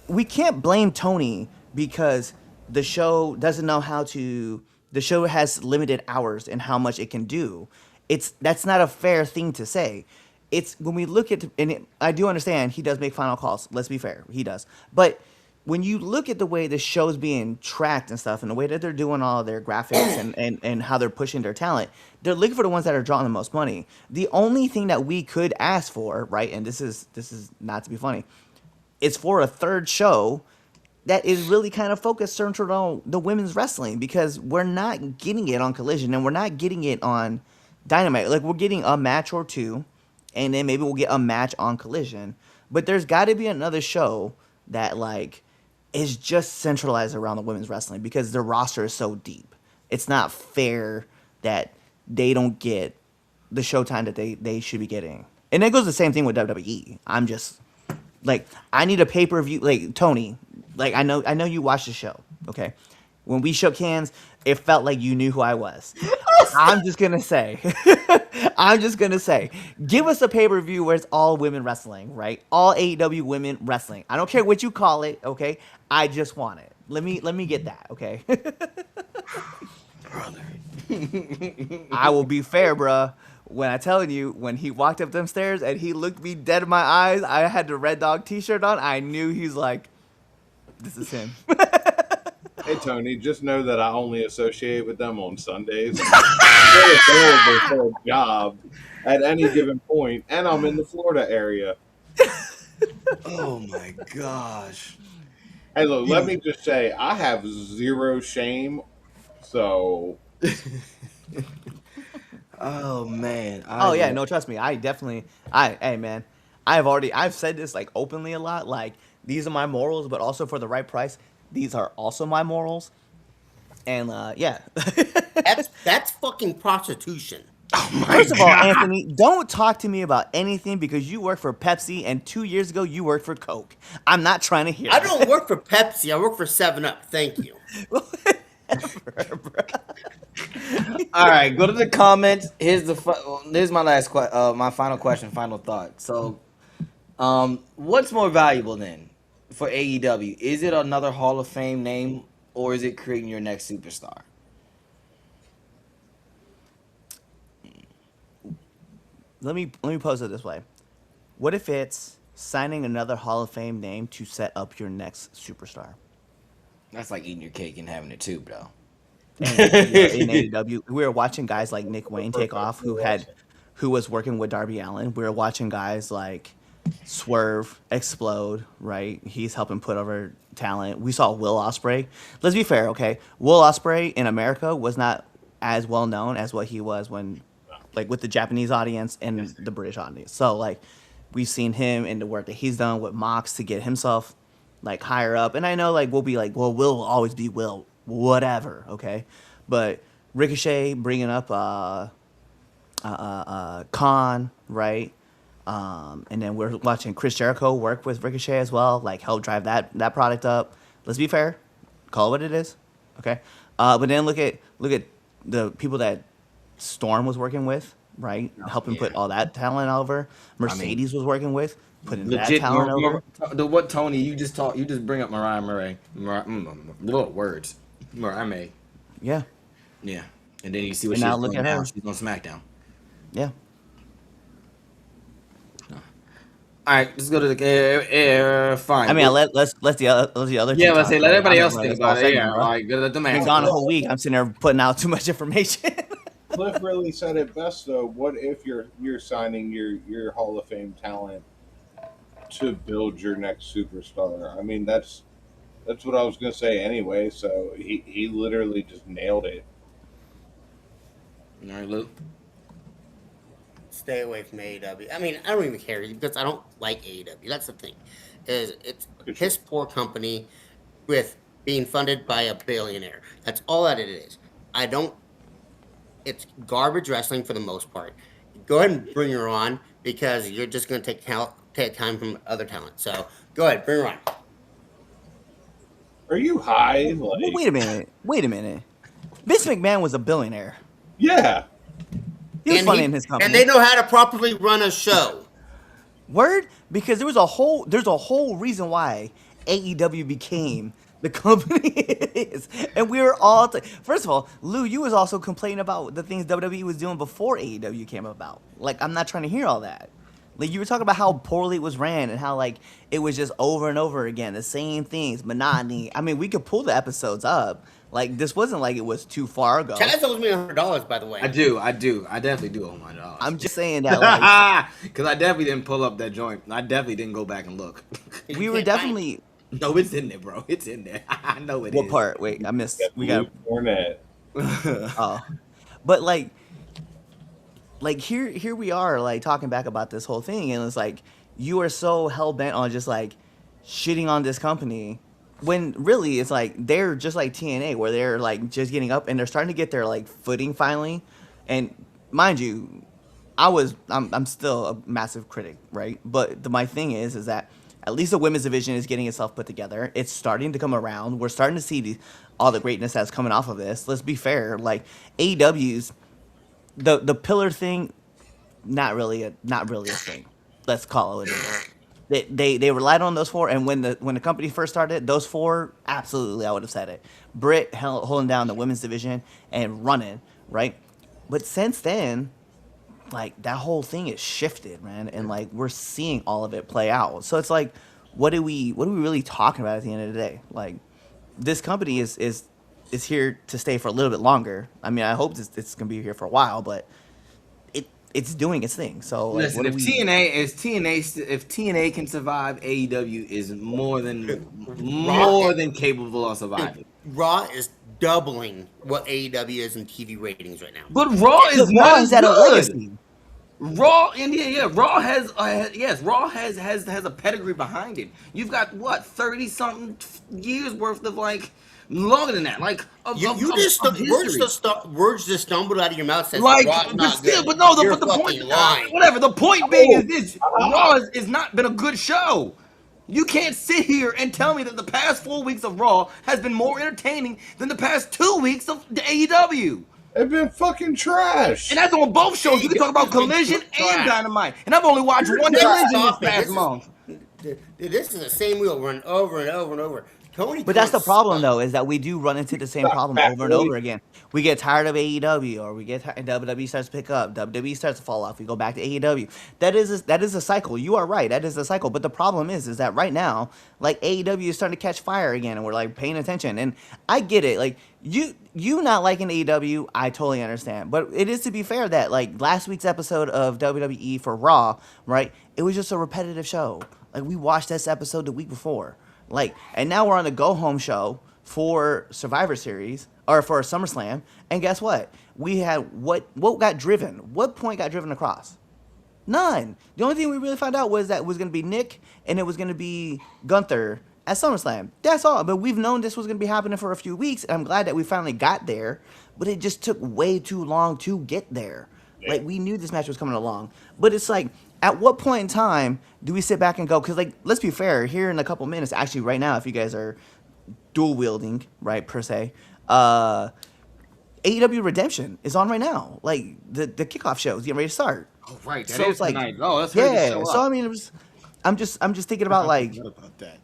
We can't blame Tony because the show doesn't know how to. The show has limited hours and how much it can do. That's not a fair thing to say. It's when we look at I do understand he does make final calls. Let's be fair, he does. But when you look at the way the show's being tracked and stuff, and the way that they're doing all of their graphics and how they're pushing their talent, they're looking for the ones that are drawing the most money. The only thing that we could ask for, right, and this is not to be funny, it's for a third show that is really kind of focused centered on the women's wrestling, because we're not getting it on Collision and we're not getting it on Dynamite. Like, we're getting a match or two, and then maybe we'll get a match on Collision. But there's got to be another show that, like, is just centralized around the women's wrestling because their roster is so deep. It's not fair that they don't get the showtime that they should be getting. And it goes the same thing with WWE. I'm just like, I need a pay-per-view. Like, Tony, like, I know you watched the show, okay? When we shook hands, it felt like you knew who I was. I'm just gonna say, give us a pay-per-view where it's all women wrestling, right? All AEW women wrestling. I don't care what you call it, okay? I just want it. Let me get that, okay? Brother. I will be fair, bruh. When I telling you, when he walked up them stairs and he looked me dead in my eyes, I had the Red Dog t-shirt on. I knew he's like, this is him. Hey Tony, just know that I only associate with them on Sundays. They're available for a job at any given point, and I'm in the Florida area. Oh my gosh. Hey, look, let me just say, I have zero shame. So, Oh man. Oh yeah, no, trust me. Hey man, I've said this like openly a lot. Like, these are my morals, but also for the right price, these are also my morals. And yeah. That's fucking prostitution. First of all, Anthony, don't talk to me about anything because you work for Pepsi and 2 years ago you worked for Coke. I'm not trying to hear I that. don't work for Pepsi. I work for 7-Up. Thank you. All right, go to the comments. Here's my my final question, final thought. So, what's more valuable then for AEW? Is it another Hall of Fame name, or is it creating your next superstar? Let me pose it this way. What if it's signing another Hall of Fame name to set up your next superstar? That's like eating your cake and having it too, bro. In AEW, we were watching guys like Nick Wayne take off, who was working with Darby Allin. We were watching guys like Swerve explode, right? He's helping put over talent. We saw Will Ospreay. Let's be fair, okay? Will Ospreay in America was not as well known as what he was when, like, with the Japanese audience and the British audience. So, like, we've seen him in the work that he's done with Mox to get himself, like, higher up. And I know, like, we'll be like, well, Will will always be Will, whatever, okay? But Ricochet bringing up Khan, right? And then we're watching Chris Jericho work with Ricochet as well, like, help drive that product up. Let's be fair, call it what it is, okay? But then look at the people that Storm was working with, right? Helping put all that talent over. Mercedes was working with, putting that talent over. What Tony? You just bring up Mariah Murray. Little words. Mariah May. Yeah. Yeah. And then you see what And she's now doing look at now. her. She's on SmackDown. Yeah. All right, let's go to the fine. I mean, let's the other. Yeah, two let's say talk, let right? everybody I'm else not think running about this it. whole Yeah, segment, all bro. right, good. Let them Been answer. gone a whole week. I'm sitting there putting out too much information. Cliff really said it best, though. What if you're signing your Hall of Fame talent to build your next superstar? I mean, that's what I was gonna say anyway. So he literally just nailed it. All right, Luke. Stay away from AEW. I mean, I don't even care because I don't like AEW. That's the thing. It's a piss poor company with being funded by a billionaire. That's all that it is. It's garbage wrestling for the most part. Go ahead and bring her on because you're just going to take time from other talent. So go ahead, bring her on. Are you high? Well, wait a minute. Vince McMahon was a billionaire. Yeah. He was funding his company. And they know how to properly run a show. Word? Because there's a whole reason why AEW became the company it is. And we were all first of all, Lou, you was also complaining about the things WWE was doing before AEW came about. Like, I'm not trying to hear all that. Like, you were talking about how poorly it was ran and how, like, it was just over and over again, the same things, monotony. I mean, we could pull the episodes up. Like, this wasn't like it was too far ago. Chaz owes me $100, by the way. I do. I definitely do owe $100. I'm just saying that, like, because I definitely didn't pull up that joint. I definitely didn't go back and look. we were definitely. No, it's in there, bro. It's in there. I know it is. What part? Wait, I missed. We got. Cornet. Oh, but like here we are, like, talking back about this whole thing, and it's like you are so hell bent on just like shitting on this company when really it's like they're just like TNA, where they're like just getting up and they're starting to get their like footing finally. And mind you, I'm still a massive critic, right? But my thing is that at least the women's division is getting itself put together. It's starting to come around. We're starting to see all the greatness that's coming off of this. Let's be fair. Like AEW's the pillar thing, not really a thing. Let's call it what it is. They relied on those four, and when the company first started, those four, absolutely, I would have said it. Britt holding down the women's division and running, right? But since then, like that whole thing is shifted, man, and like we're seeing all of it play out. So it's like, what are we really talking about at the end of the day? Like, this company is here to stay for a little bit longer. I mean, I hope it's gonna be here for a while, but it's doing its thing. So like, Listen, if TNA can survive, AEW is more than capable of surviving. Raw is doubling what AEW is in TV ratings right now. But Raw is Raw not is as at a good. legacy. Raw, and Raw has Raw has a pedigree behind it. You've got what 30-something years worth of like longer than that, like of words just stumbled out of your mouth. Says like, Raw's but not still, good. but no, You're but the point, fucking lying. whatever. The point being is this: Raw has not been a good show. You can't sit here and tell me that the past 4 weeks of Raw has been more entertaining than the past 2 weeks of the AEW. It's been fucking trash. And that's on both shows. You can talk about Collision and Dynamite. And I've only watched one Collision this past month. This is the same wheel run over and over and over. Tony, But that's the problem, though, is that we do run into the same problem over and over again. We get tired of AEW, or we get WWE starts to pick up, WWE starts to fall off. We go back to AEW. That is a cycle. You are right. That is a cycle. But the problem is that right now, like AEW is starting to catch fire again, and we're like paying attention. And I get it. Like you not liking AEW, I totally understand. But it is to be fair that like last week's episode of WWE for Raw, right? It was just a repetitive show. Like we watched this episode the week before. Like, and now we're on the go home show for Survivor Series or for SummerSlam, and guess what? We had what got driven? What point got driven across? None. The only thing we really found out was that it was going to be Nick and it was going to be Gunther at SummerSlam. That's all. But we've known this was going to be happening for a few weeks, and I'm glad that we finally got there. But it just took way too long to get there. Like we knew this match was coming along, but it's like, at what point in time do we sit back and go? Because, like, let's be fair. Here in a couple minutes, actually, right now, if you guys are dual wielding, right, per se, AEW Redemption is on right now. Like the kickoff show is getting ready to start. Oh, right. That So is it's like, tonight. Oh, that's So I mean, I'm just thinking about like about that.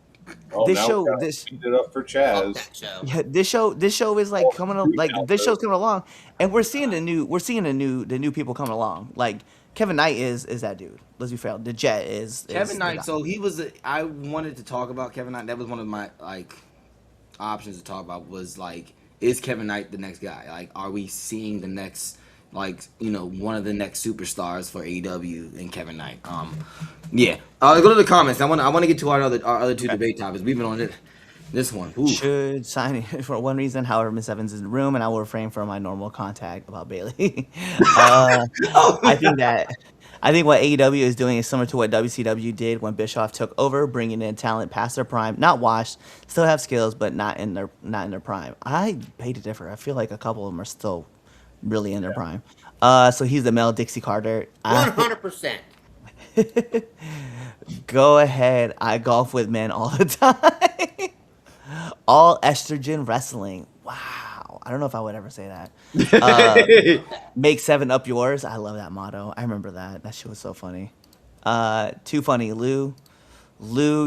Oh, this now show. we gotta This speed it up for Chaz. That show. yeah, this show is like coming up. Like this show's coming along, and we're seeing the new people coming along. Like Kevin Knight is that dude. Let's be fair. The Jet is Kevin the Knight. guy. So he was. I wanted to talk about Kevin Knight. That was one of my like options to talk about. Was like, is Kevin Knight the next guy? Like, are we seeing the next, like, one of the next superstars for AEW in Kevin Knight? Yeah. Go to the comments. I want to get to our other two debate topics. We've been on this one. Ooh. Should sign in for one reason. However, Miss Evans is in the room, and I will refrain from my normal contact about Bailey. I think what AEW is doing is similar to what WCW did when Bischoff took over, bringing in talent past their prime, not washed, still have skills, but not in their prime. I beg to differ. I feel like a couple of them are still really in their prime. So he's the male Dixie Carter. 100%. Go ahead. I golf with men all the time. All estrogen wrestling. Wow. I don't know if I would ever say that. Make 7 up yours. I love that motto. I remember that. That shit was so funny. Too funny. Lou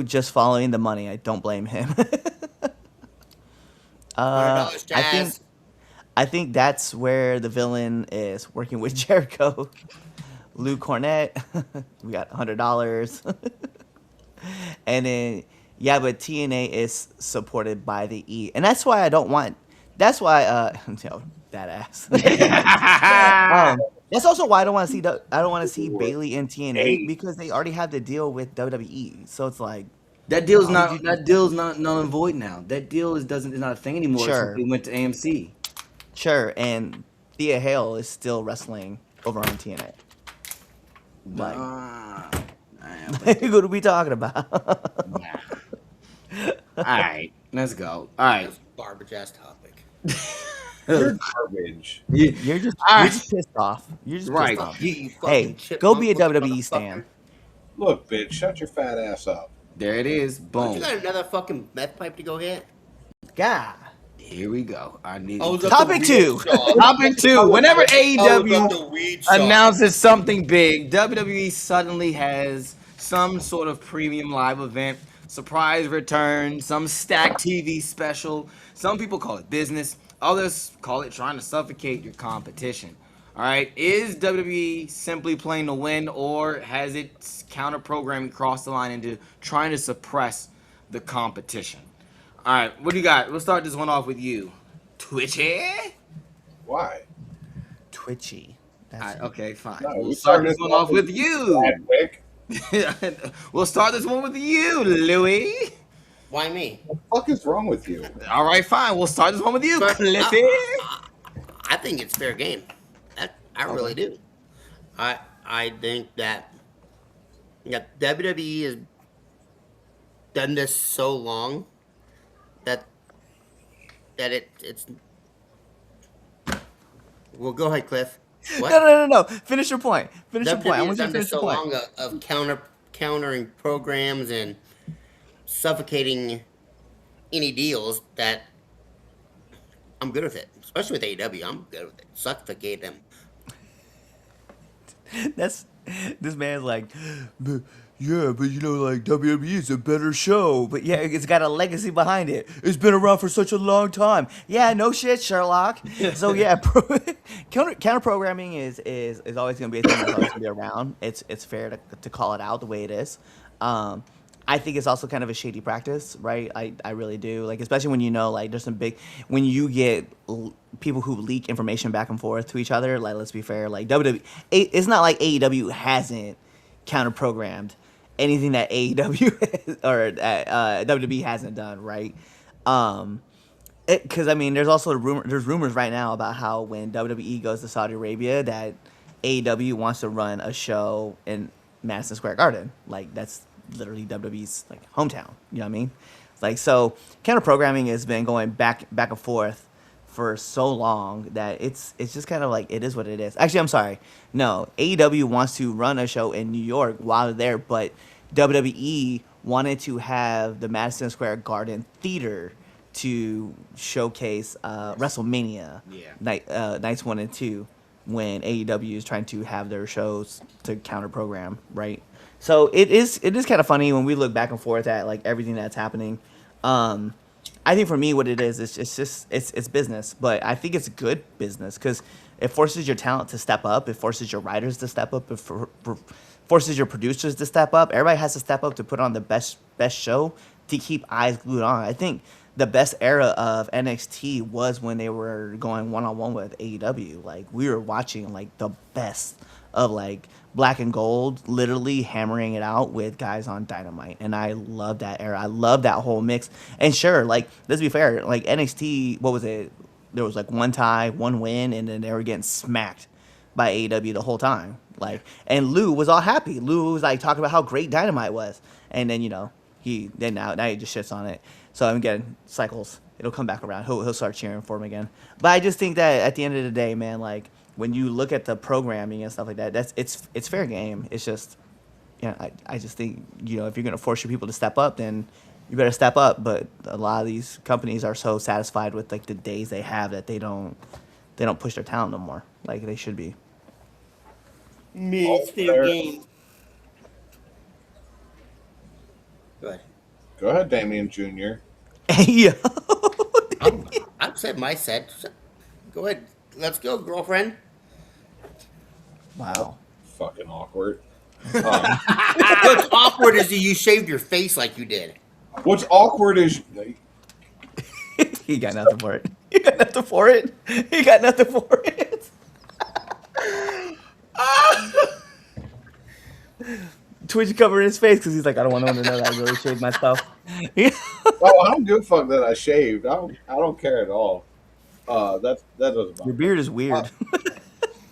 just following the money. I don't blame him. $100, I think that's where the villain is, working with Jericho. Lou Cornette. We got $100. And then but TNA is supported by the E. And that's why I don't want that ass. That's also why I don't want to see Bailey in TNA, because they already have the deal with WWE. So it's like That deal's not null and void now. That deal is not a thing anymore. Sure. It went to AMC. Sure, and Thea Hale is still wrestling over on TNA. Like, what are we talking about? All right. Let's go. All right. That's a garbage ass topic. You're garbage. You're just All you're right. just pissed off. You're just Right. pissed off. You Hey, fucking chipmunk go be a looking WWE motherfucker. stan. Look, bitch, shut your fat ass up. There it is. Don't you Boom. got another fucking meth pipe to go hit? God. Here we go. I need I was at Topic the two. weed shop. Topic 2. Whenever I was at AEW the weed shop. announces something big, WWE suddenly has some sort of premium live event, surprise return, some stacked TV special. Some people call it business. Others call it trying to suffocate your competition. All right. Is WWE simply playing to win, or has its counter programming crossed the line into trying to suppress the competition? All right. What do you got? We'll start this one off with you. Twitchy? Why? Twitchy. All That's right, okay, fine. No, We'll we start started this one off with you. Bad pick. We'll start this one with you, Louis. Why me? What the fuck is wrong with you? All right, fine. We'll start this one with you, But, Cliffy. I think it's fair game. I really do. I think that WWE has done this so long that it's. Well, go ahead, Cliff. What? No. Finish your point. Finish your point. I WWE want has you to done this finish so your point. long of countering programs and suffocating any deals that I'm good with it. Especially with AEW, I'm good with it. Suffocate them. That's this man's like, but you know, like WWE is a better show, but yeah, it's got a legacy behind it. It's been around for such a long time. Yeah, no shit, Sherlock. So yeah, counter programming is always gonna be a thing that's always gonna be around. It's fair to call it out the way it is. I think it's also kind of a shady practice, right? I really do. Like, especially when you know, like, there's some big, when you get people who leak information back and forth to each other, like, let's be fair, like, WWE, it's not like AEW hasn't counter-programmed anything that AEW or WWE hasn't done, right? Because, I mean, there's also there's rumors right now about how when WWE goes to Saudi Arabia that AEW wants to run a show in Madison Square Garden. Like, that's literally WWE's like hometown. You know what I mean? Like, so counter programming has been going back and forth for so long that it's just kind of like it is what it is. Actually, I'm sorry. No, AEW wants to run a show in New York while they're there, but WWE wanted to have the Madison Square Garden Theater to showcase WrestleMania nights 1 and 2 when AEW is trying to have their shows to counter program, right? So it is kind of funny when we look back and forth at like everything that's happening. I think for me, what it is, it's business, but I think it's good business because it forces your talent to step up. It forces your writers to step up. It forces your producers to step up. Everybody has to step up to put on the best show to keep eyes glued on. I think the best era of NXT was when they were going one-on-one with AEW. Like, we were watching like the best of like Black and Gold literally hammering it out with guys on Dynamite, and I love that era. I love that whole mix. And sure, like, let's be fair, like NXT, what was it? There was like one tie, one win, and then they were getting smacked by AEW the whole time. Like, and Lou was all happy. Lou was like talking about how great Dynamite was, and then now he just shits on it. So I'm getting cycles. It'll come back around. He'll start cheering for him again. But I just think that at the end of the day, man, like, when you look at the programming and stuff like that, it's fair game. It's just, I just think, if you're gonna force your people to step up, then you better step up. But a lot of these companies are so satisfied with like the days they have that they don't push their talent no more like they should be. It's fair game. Go ahead. Go ahead, Damian Jr. Yeah. I've said my set. Go ahead. Let's go, girlfriend. Wow. Fucking awkward. What's awkward is that you shaved your face like you did. What's awkward is He got nothing for it. He got nothing for it. He got nothing for it. Twitch covering his face because he's like, I don't want no one to know that I really shaved my stuff. oh, I don't give a fuck that I shaved. I don't care at all. That doesn't bother Your beard is weird.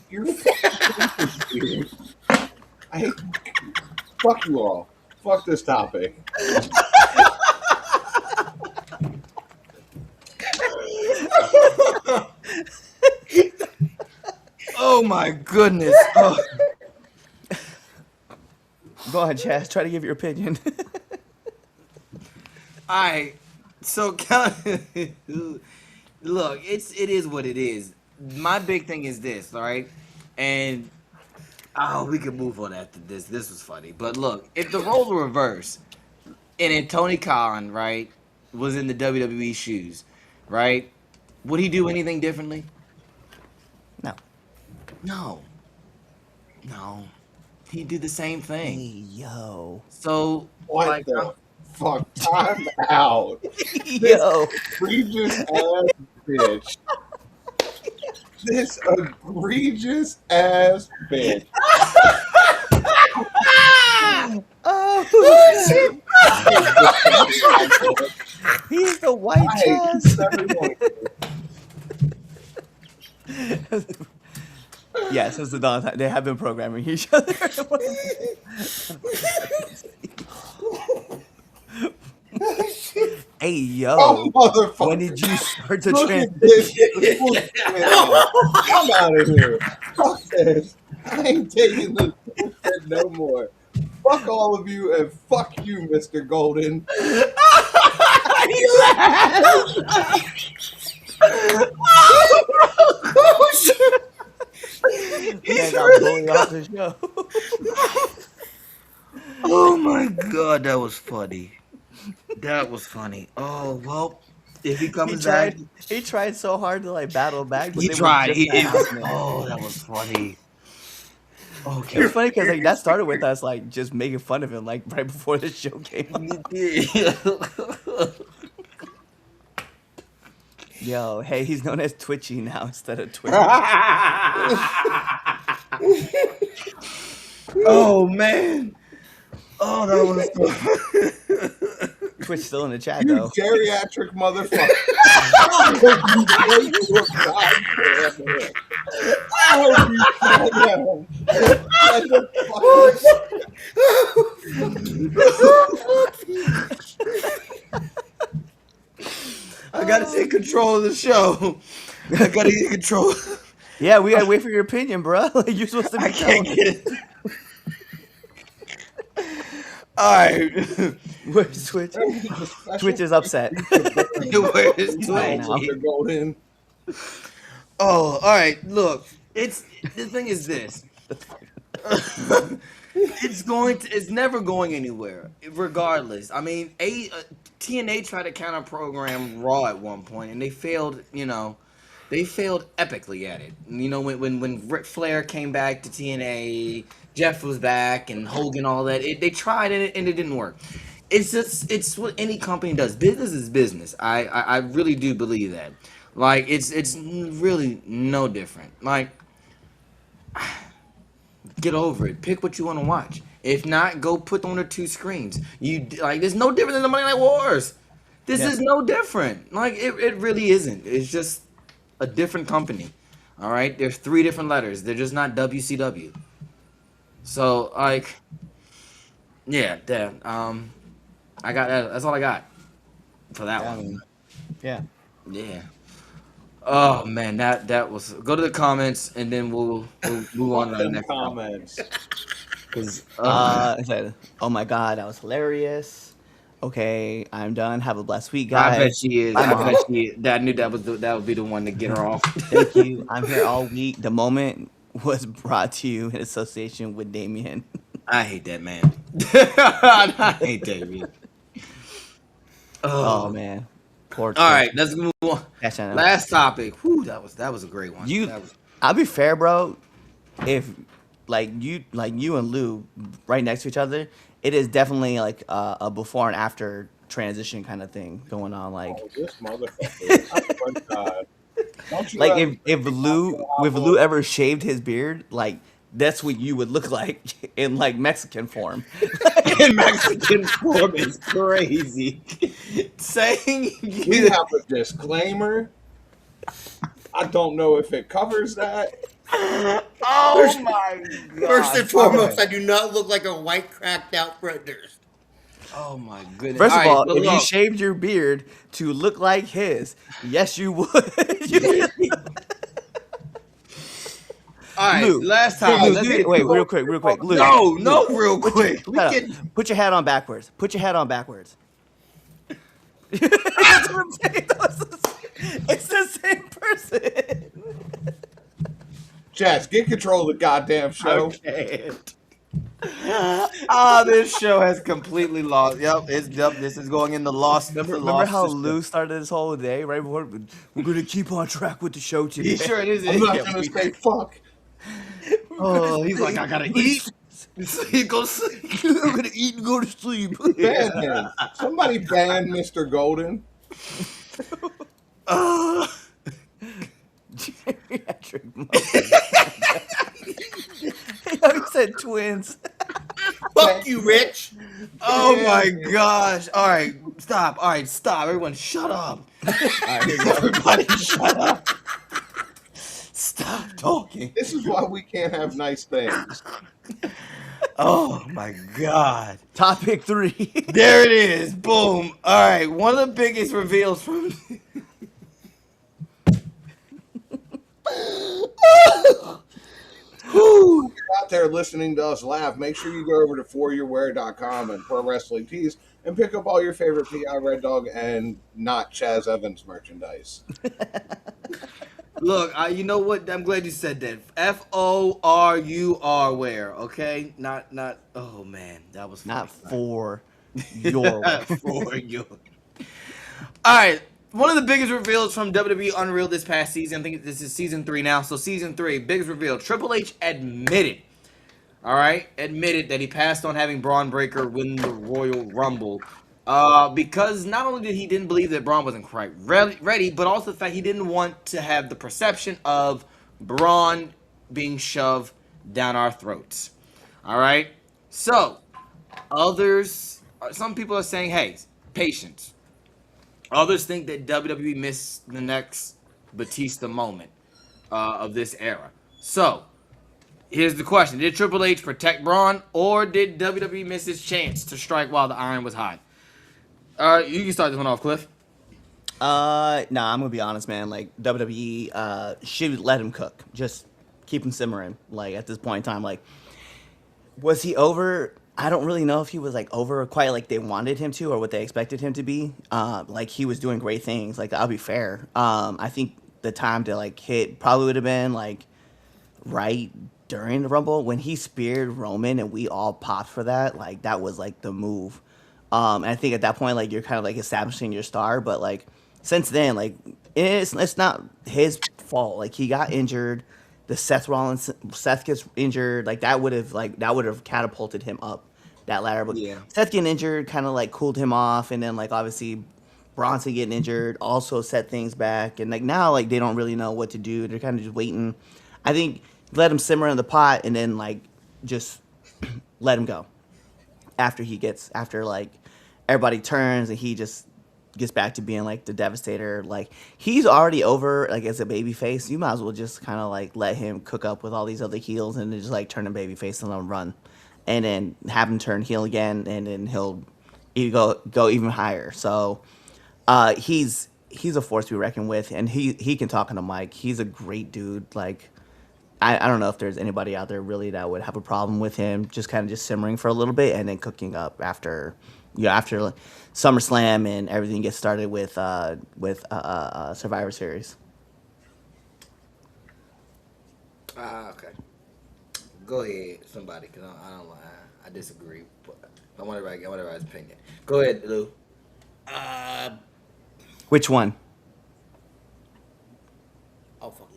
You're weird. I hate fuck you all. Fuck this topic. Oh my goodness. Oh. Go ahead, Chaz. Try to give your opinion. All right. So look, it is what it is. My big thing is this, all right? And we can move on after this. This was funny. But look, if the roles were reversed, and then Tony Khan, right, was in the WWE shoes, right? Would he do anything differently? No. No. No. He'd do the same Hey, thing. yo. So, What like, the fuck? Time out. Yo. Egregious ass bitch. This egregious ass bitch. Oh, he's the white I hate Chaz. everyone. Yes, it's the Don time. They have been programming each other. Hey, yo. Oh, motherfucker. When did you start to Look trans? at this. I'm out of here. Fuck this. I ain't taking this bullshit no more. Fuck all of you and fuck you, Mr. Golden. Man got bullied off the show. oh my god, that was funny. That was funny. Oh well, if he comes back, He tried so hard to like battle back. But he they were tried. just He, that house, man. oh, that was funny. Okay. It's funny because like that started with us like just making fun of him like right before the show came on. Yo, hey, he's known as Twitchy now instead of Twitch. oh man. Oh, that was Twitch still in the chat You though. geriatric motherfucker. I hope you calm down. Shut the fuck up. I gotta take control of the show. I gotta get control. Yeah, we gotta wait for your opinion, bro. Like you're supposed to be I can't telling. get it. All right. Where's Twitch? Twitch is upset. Where's Right now. Twitch? Mr. Golden. Oh, all right. Look, the thing is this. It's never going anywhere, regardless. I mean, TNA tried to counter program Raw at one point, and they failed. They failed epically at it. When Ric Flair came back to TNA, Jeff was back, and Hogan, all that. They tried it, and it didn't work. It's what any company does. Business is business. I really do believe that. Like it's really no different. Like get over it. Pick what you want to watch. If not, go put on the two screens. There's no different than the Monday Night Wars. This is no different. Like it really isn't. It's just a different company. All right. There's 3 different letters. They're just not WCW. So like, yeah. I got that. That's all I got for that one. Yeah. Yeah. Oh man, that was. Go to the comments and then we'll move on to the next comments. Because It said, "Oh my god, that was hilarious." Okay, I'm done. Have a blessed week, guys. I bet she is. I'm I off. bet she. That I knew that would be the one to get her off. Thank you. I'm here all week. The moment was brought to you in association with Damien. I hate that man. I hate that man. Oh man. Poor All right, let's move on. That's enough. Last topic. Whew, that was a great one. That was, I'll be fair, bro. If you and Lou right next to each other, it is definitely like a before and after transition kind of thing going on. Like, Oh, this motherfucker. I swear to God. Don't you like ever- if Lou ever shaved his beard, like that's what you would look like in like Mexican form. in Mexican form is crazy. Saying we you have a disclaimer. I don't know if it covers that. oh my god. First and foremost, I do not look like a white cracked out Fred Durst. Oh my goodness. First of all, right, if you look. shaved your beard to look like his, yes, you would. All right, Lou, last hey, time. Lou, Let's do get it. Wait, real quick, Lou. No, Lou, no, real quick. We Shut up. can. Put your hat on backwards. Put your hat on backwards. That's what I'm saying. It's the same person. Chaz, get control of the goddamn show. Okay. This show has completely lost. Yep, this is going in the lost. Remember how system. Lou started this whole day right before? We're gonna keep on track with the show today. He sure it is. I'm not gonna say fuck. Oh, he's like, I gotta eat. He goes sleep. I'm gonna eat and go to sleep. Ban him. Somebody ban Mr. Golden. Geriatric He said twins. Fuck you, Rich. Oh my gosh! All right, stop. All right, stop. Everyone, shut up. All right, here you go. Everybody, shut up. Stop talking. This is why we can't have nice things. Oh my god. Topic 3. There it is. Boom. All right, one of the biggest reveals from. Whew. If you're out there listening to us laugh, make sure you go over to foryourwear.com and Pro Wrestling Tees and pick up all your favorite PI Red Dog and not Chaz Evans merchandise. Look, you know what? I'm glad you said that. FORUR wear, okay? Not. Oh man, that was Not funny. for your For you. All right. One of the biggest reveals from WWE Unreal this past season, I think this is season 3 now. So season 3, biggest reveal. Triple H admitted that he passed on having Bron Breakker win the Royal Rumble. Because not only did he didn't believe that Braun wasn't quite ready, but also the fact he didn't want to have the perception of Braun being shoved down our throats. All right. So some people are saying, hey, patience. Others think that WWE missed the next Batista moment of this era. So, here's the question. Did Triple H protect Braun, or did WWE miss its chance to strike while the iron was hot? You can start this one off, Cliff. Nah, I'm gonna be honest, man. Like, WWE should let him cook. Just keep him simmering. Like, at this point in time, like, was he over? I don't really know if he was like over quite like they wanted him to or what they expected him to be. Like, he was doing great things. Like, I'll be fair. I think the time to like hit probably would have been like right during the Rumble when he speared Roman and we all popped for that. Like, that was like the move. And I think at that point, like, you're kind of like establishing your star. But like since then, like, it's not his fault. Like, he got injured. The Seth gets injured. Like, that would have catapulted him up that ladder. But Yeah. Seth getting injured kind of like cooled him off, and then like obviously Bronson getting injured also set things back. And like now, like, they don't really know what to do. They're kind of just waiting. I think let him simmer in the pot, and then like just let him go after like everybody turns and he just gets back to being like the Devastator. Like, he's already over like as a baby face. You might as well just kind of like let him cook up with all these other heels and then just like turn him baby face and let him run, and then have him turn heel again, and then he'll go even higher. So he's a force to be reckoned with, and he can talk on the mic. He's a great dude. Like, I don't know if there's anybody out there really that would have a problem with him just kind of just simmering for a little bit and then cooking up after SummerSlam and everything gets started with Survivor Series. Okay. Go ahead, somebody, because I disagree. But I want everybody's opinion. Go ahead, Lou. Which one? Oh, fucking.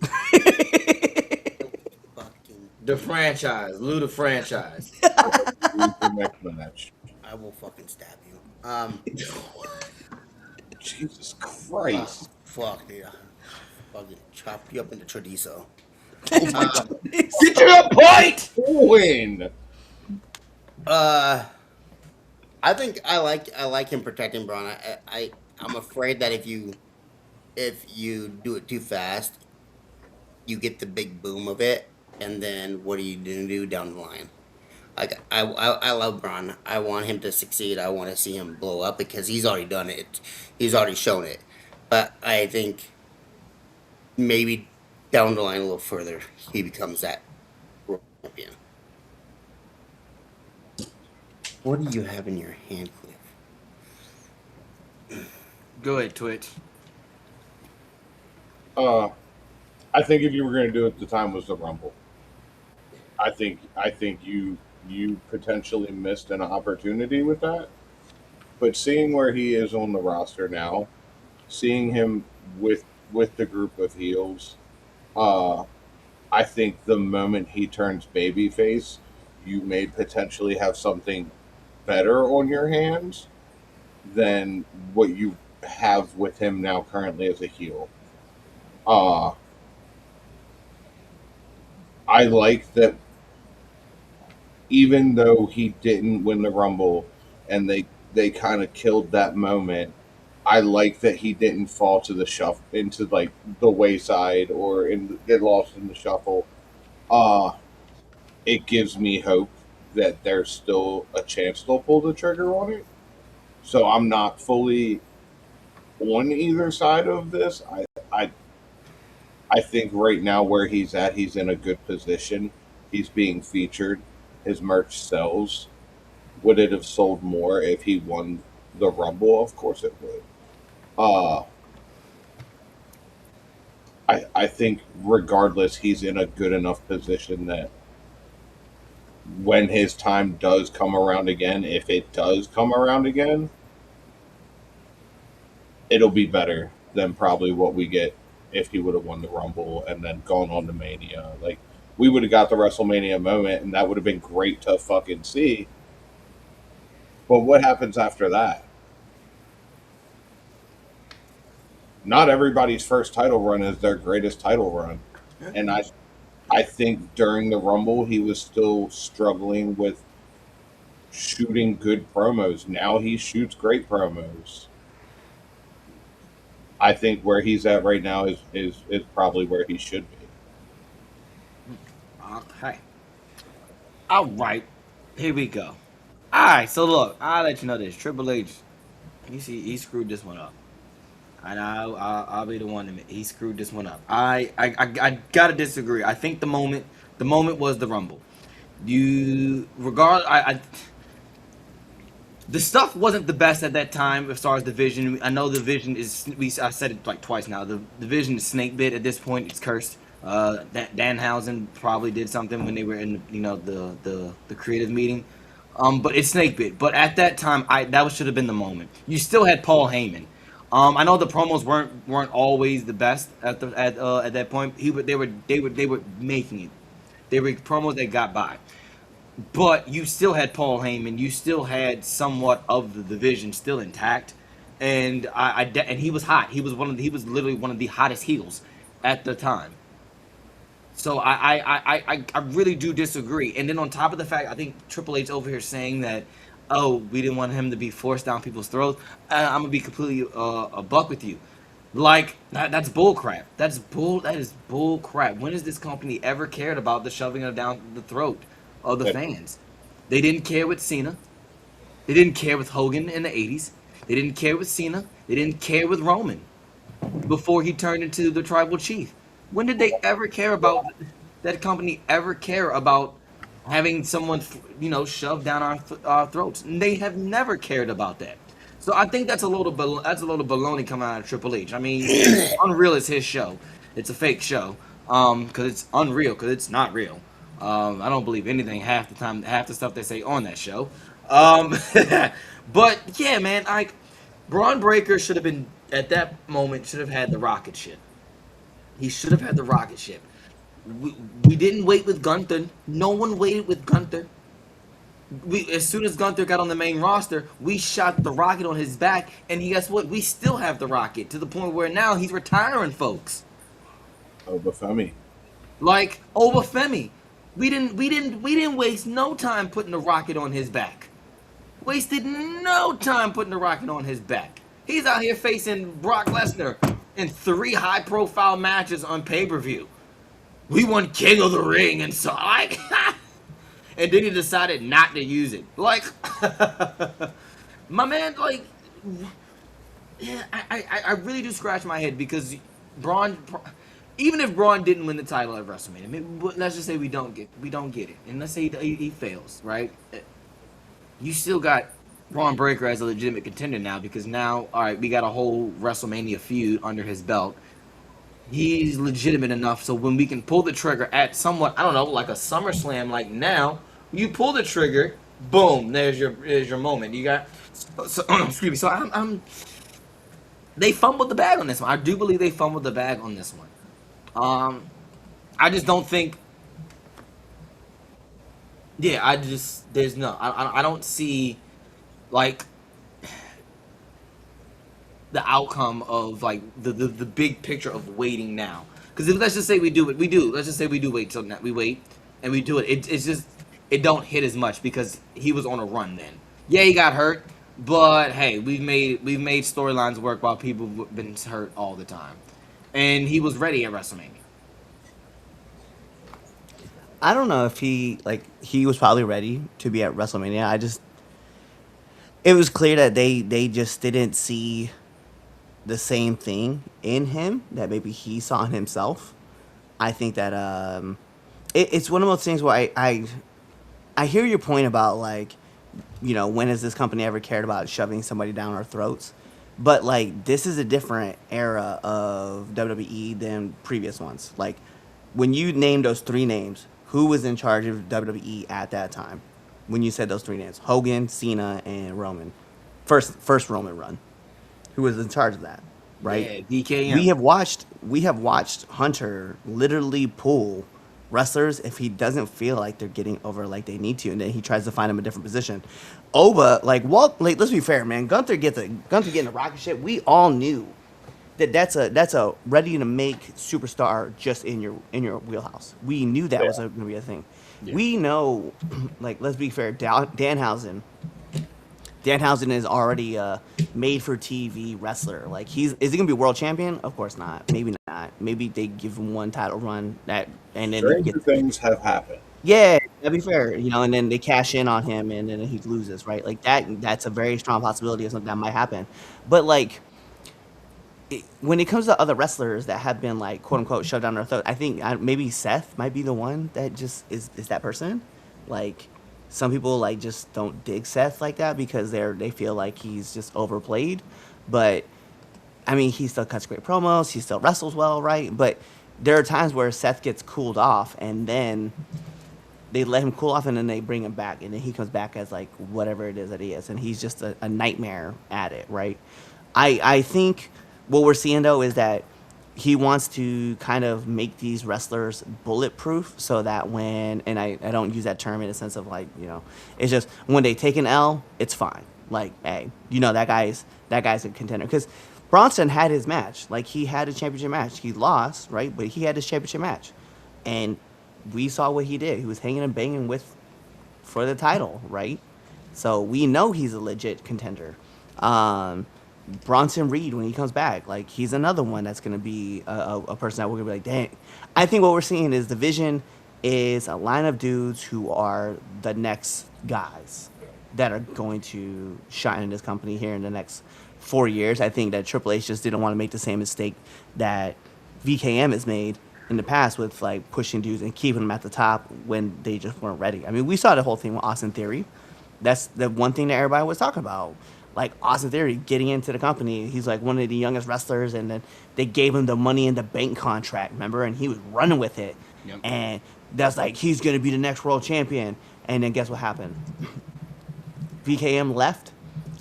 The franchise. Lou the franchise. The next match. I will fucking stab you. Jesus Christ. Fuck, dude. Fucking chop you up into chorizo. Get to the point! Win. I think I like him protecting Braun. I'm afraid that if you do it too fast, you get the big boom of it, and then what are you gonna do down the line? Like, I love Braun. I want him to succeed. I want to see him blow up because he's already done it. He's already shown it. But I think maybe down the line a little further, he becomes that champion. What do you have in your hand, Cliff? Go ahead, Twitch. I think if you were going to do it, the time was the Rumble. I think you potentially missed an opportunity with that. But seeing where he is on the roster now, seeing him with the group of heels, uh, I think the moment he turns babyface, you may potentially have something better on your hands than what you have with him now currently as a heel. Uh, I like that even though he didn't win the Rumble and they kind of killed that moment, I like that he didn't fall to the shuffle into like the wayside or get lost in the shuffle. Uh it gives me hope that there's still a chance they'll pull the trigger on it. So I'm not fully on either side of this. I think right now where he's at, he's in a good position. He's being featured. His merch sells. Would it have sold more if he won the Rumble? Of course it would. Uh, I think regardless, he's in a good enough position that when his time does come around again, if it does come around again, it'll be better than probably what we get if he would have won the Rumble and then gone on to Mania. Like, we would have got the WrestleMania moment, and that would have been great to fucking see. But what happens after that? Not everybody's first title run is their greatest title run. And I think during the Rumble, he was still struggling with shooting good promos. Now he shoots great promos. I think where he's at right now is probably where he should be. Okay. All right. Here we go. All right. So look, I'll let you know this. Triple H, you see, he screwed this one up. And I'll be the one to admit he screwed this one up. I gotta disagree. I think the moment was the Rumble. The stuff wasn't the best at that time as far as the vision. I know the vision is. I said it like twice now. The vision is snake bit at this point. It's cursed. Danhausen probably did something when they were in the creative meeting. But it's snake bit. But at that time, that should have been the moment. You still had Paul Heyman. I know the promos weren't always the best at that point. They were making it. They were promos that got by. But you still had Paul Heyman. You still had somewhat of the division still intact, and and he was hot. He was literally one of the hottest heels at the time. So I really do disagree. And then on top of the fact, I think Triple H over here saying that, oh, we didn't want him to be forced down people's throats. I'm gonna be completely a buck with you. Like that's bull crap. That is bull crap. When has this company ever cared about the shoving it down the throat of the fans? They didn't care with Cena. They didn't care with Hogan in the 80s. They didn't care with Cena. They didn't care with Roman before he turned into the tribal chief. When did they ever care about that company ever care about having someone, shoved down our throats? And they have never cared about that. So I think that's a load of baloney coming out of Triple H. I mean, Unreal is his show. It's a fake show. Because it's unreal. Because it's not real. I don't believe anything half the time. Half the stuff they say on that show. But yeah, man, Bron Breakker should have been at that moment. Should have had the rocket ship. He should have had the rocket ship. We didn't wait with Gunther. No one waited with Gunther. As soon as Gunther got on the main roster, we shot the rocket on his back, and guess what? We still have the rocket to the point where now he's retiring folks. Over Femi. Like over Femi. We didn't waste no time putting the rocket on his back. Wasted no time putting the rocket on his back. He's out here facing Brock Lesnar in 3 high-profile matches on pay-per-view. We won King of the Ring, and so and then he decided not to use it. Like, my man, like, yeah, I really do scratch my head because even if Braun didn't win the title at WrestleMania, let's just say we don't get it, and let's say he fails, right? You still got Bron Breakker as a legitimate contender now because now, all right, we got a whole WrestleMania feud under his belt. He's legitimate enough so when we can pull the trigger at somewhat, I don't know, like a SummerSlam, like now, you pull the trigger, boom, there's your moment. You got, excuse me. So they fumbled the bag on this one. I do believe they fumbled the bag on this one. I just don't think. Yeah, I don't see like the outcome of like the big picture of waiting now. Because if let's just say we do it, we do. Let's just say we do wait till now, we wait and we do it. It's just it don't hit as much because he was on a run then. Yeah, he got hurt, but hey, we've made storylines work while people have been hurt all the time, and he was ready at WrestleMania. I don't know if he was probably ready to be at WrestleMania. It was clear that they just didn't see the same thing in him that maybe he saw in himself. I think that it's one of those things where I hear your point about like, you know, when has this company ever cared about shoving somebody down our throats? But like this is a different era of WWE than previous ones. Like when you name those three names, who was in charge of WWE at that time? When you said those three names, Hogan, Cena, and Roman. First Roman run. Who was in charge of that? Right? Yeah, DKM. We have watched Hunter literally pull wrestlers if he doesn't feel like they're getting over like they need to, and then he tries to find them a different position. Oba, let's be fair, man. Gunther getting the rocket ship. We all knew that's a ready to make superstar just in your wheelhouse. We knew that was going to be a thing. Yeah. We know, like, let's be fair, Danhausen is already a made-for-TV wrestler. Like, is he gonna be world champion? Of course not. Maybe not. Maybe they give him one title run and then stranger things have happened. Yeah, that'd be fair, you know. And then they cash in on him, and then he loses, right? Like that's a very strong possibility of something that might happen. But like, when it comes to other wrestlers that have been like quote unquote shoved down their throat, I think maybe Seth might be the one that just is that person. Like, some people like just don't dig Seth like that because they feel like he's just overplayed. But I mean, he still cuts great promos, he still wrestles well, right? But there are times where Seth gets cooled off, and then they let him cool off, and then they bring him back, and then he comes back as like whatever it is that he is, and he's just a nightmare at it, right? I think what we're seeing though is that he wants to kind of make these wrestlers bulletproof so that when, and I don't use that term in a sense of like, you know, it's just when they take an L, it's fine. Like, hey, you know, that guy's a contender. Because Bronson had his match. Like, he had a championship match. He lost, right? But he had his championship match. And we saw what he did. He was hanging and banging for the title, right? So we know he's a legit contender. Bronson Reed, when he comes back, like, he's another one that's going to be a person that we're going to be like, dang. I think what we're seeing is the vision is a line of dudes who are the next guys that are going to shine in this company here in the next 4 years. I think that Triple H just didn't want to make the same mistake that VKM has made in the past with, like, pushing dudes and keeping them at the top when they just weren't ready. I mean, we saw the whole thing with Austin Theory. That's the one thing that everybody was talking about. Like, Austin Theory getting into the company. He's like one of the youngest wrestlers, and then they gave him the Money in the Bank contract, remember? And he was running with it. Yep. And that's like, he's going to be the next world champion. And then guess what happened? VKM left.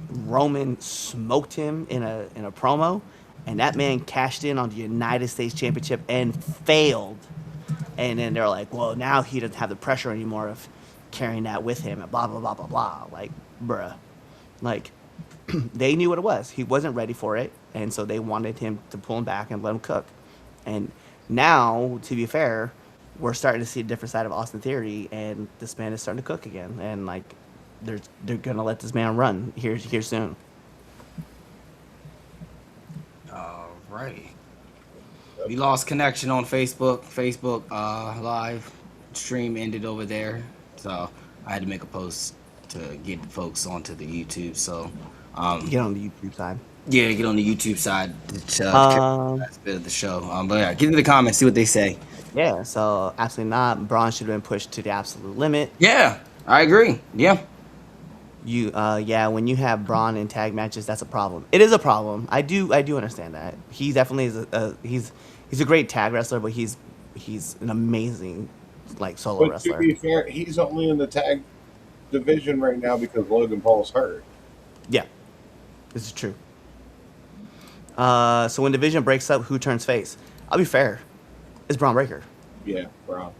Roman smoked him in a promo, and that man cashed in on the United States Championship and failed. And then they're like, well, now he doesn't have the pressure anymore of carrying that with him and blah, blah, blah, blah, blah. Like, bruh. Like, they knew what it was. He wasn't ready for it, and so they wanted him to pull him back and let him cook. And now, to be fair, we're starting to see a different side of Austin Theory, and this man is starting to cook again. And like, they're gonna let this man run here soon. Alrighty. We lost connection on Facebook. Facebook live stream ended over there, so I had to make a post to get folks onto the YouTube. So get on the YouTube side. Yeah, get on the YouTube side to catch the Um, last bit of the show. But yeah, get in the comments, see what they say. yeah, so absolutely not. Braun should have been pushed to the absolute limit. Yeah, I agree. Yeah. Yeah, when you have Braun in tag matches, that's a problem. It is a problem. I do understand that. He definitely is he's a great tag wrestler, but he's an amazing like solo But to wrestler. be fair, he's only in the tag division right now because Logan Paul's hurt. Yeah, this is true. So when division breaks up, who turns face? I'll be fair. It's Bron Breakker. Yeah, bro.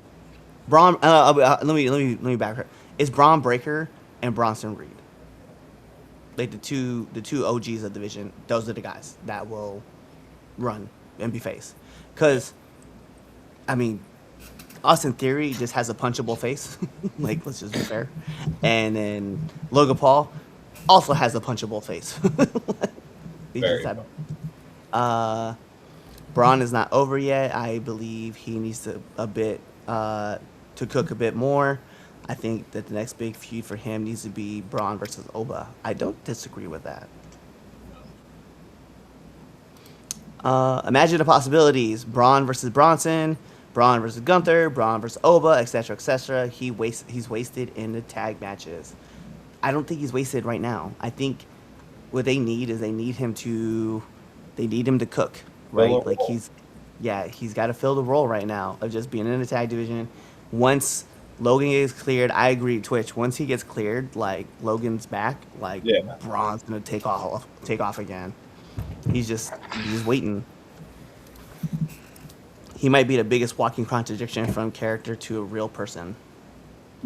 Braun. Let me back her. It's Bron Breakker and Bronson Reed. Like the two OGs of division. Those are the guys that will run and be face. Because, I mean, Austin Theory just has a punchable face. Like, let's just be fair. And then Logan Paul also has a punchable face. He Very just had, Braun is not over yet. I believe he needs to cook a bit more. I think that the next big feud for him needs to be Braun versus Oba. I don't disagree with that. Imagine the possibilities: Braun versus Bronson, Braun versus Gunther, Braun versus Oba, etc., etc. He's wasted in the tag matches. I don't think he's wasted right now. I think what they need is they need him to cook, right? Fill a Like role. he's got to fill the role right now of just being in the tag division. Once Logan gets cleared, I agree, Twitch. Once he gets cleared, like Logan's back, like Yeah. Braun's gonna take off again. He's waiting. He might be the biggest walking contradiction from character to a real person.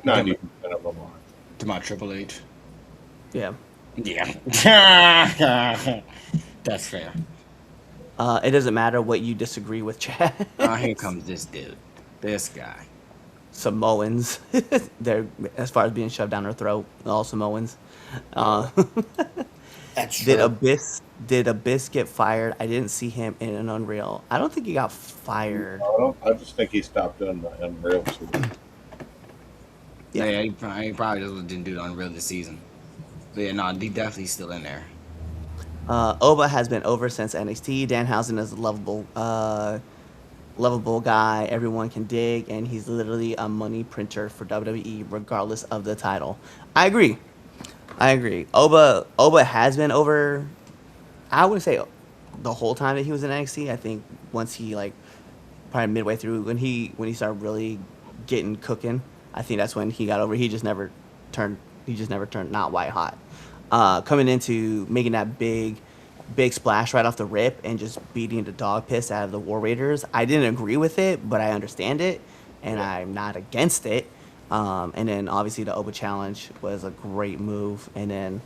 90% of them are. To my Triple H. Yeah. Yeah. That's fair. It doesn't matter what you disagree with, Chad. Oh, here comes this dude. This guy. Samoans. They're as far as being shoved down their throat. All Samoans. Uh, That's did true. Abyss get fired? I didn't see him in an Unreal. I don't think he got fired. I just think he stopped doing the Unreal series. Yeah, he probably just didn't do the Unreal this season. But yeah, no, he definitely still in there. Oba has been over since NXT. Danhausen is a lovable guy everyone can dig, and he's literally a money printer for WWE regardless of the title. I agree. Oba has been over. I wouldn't say the whole time that he was in NXT. I think once he like probably midway through when he started really getting cooking, I think that's when he got over. He just never turned not white hot. Coming into making that big splash right off the rip and just beating the dog piss out of the War Raiders. I didn't agree with it, but I understand it, and I'm not against it. And then obviously the Oba challenge was a great move, and then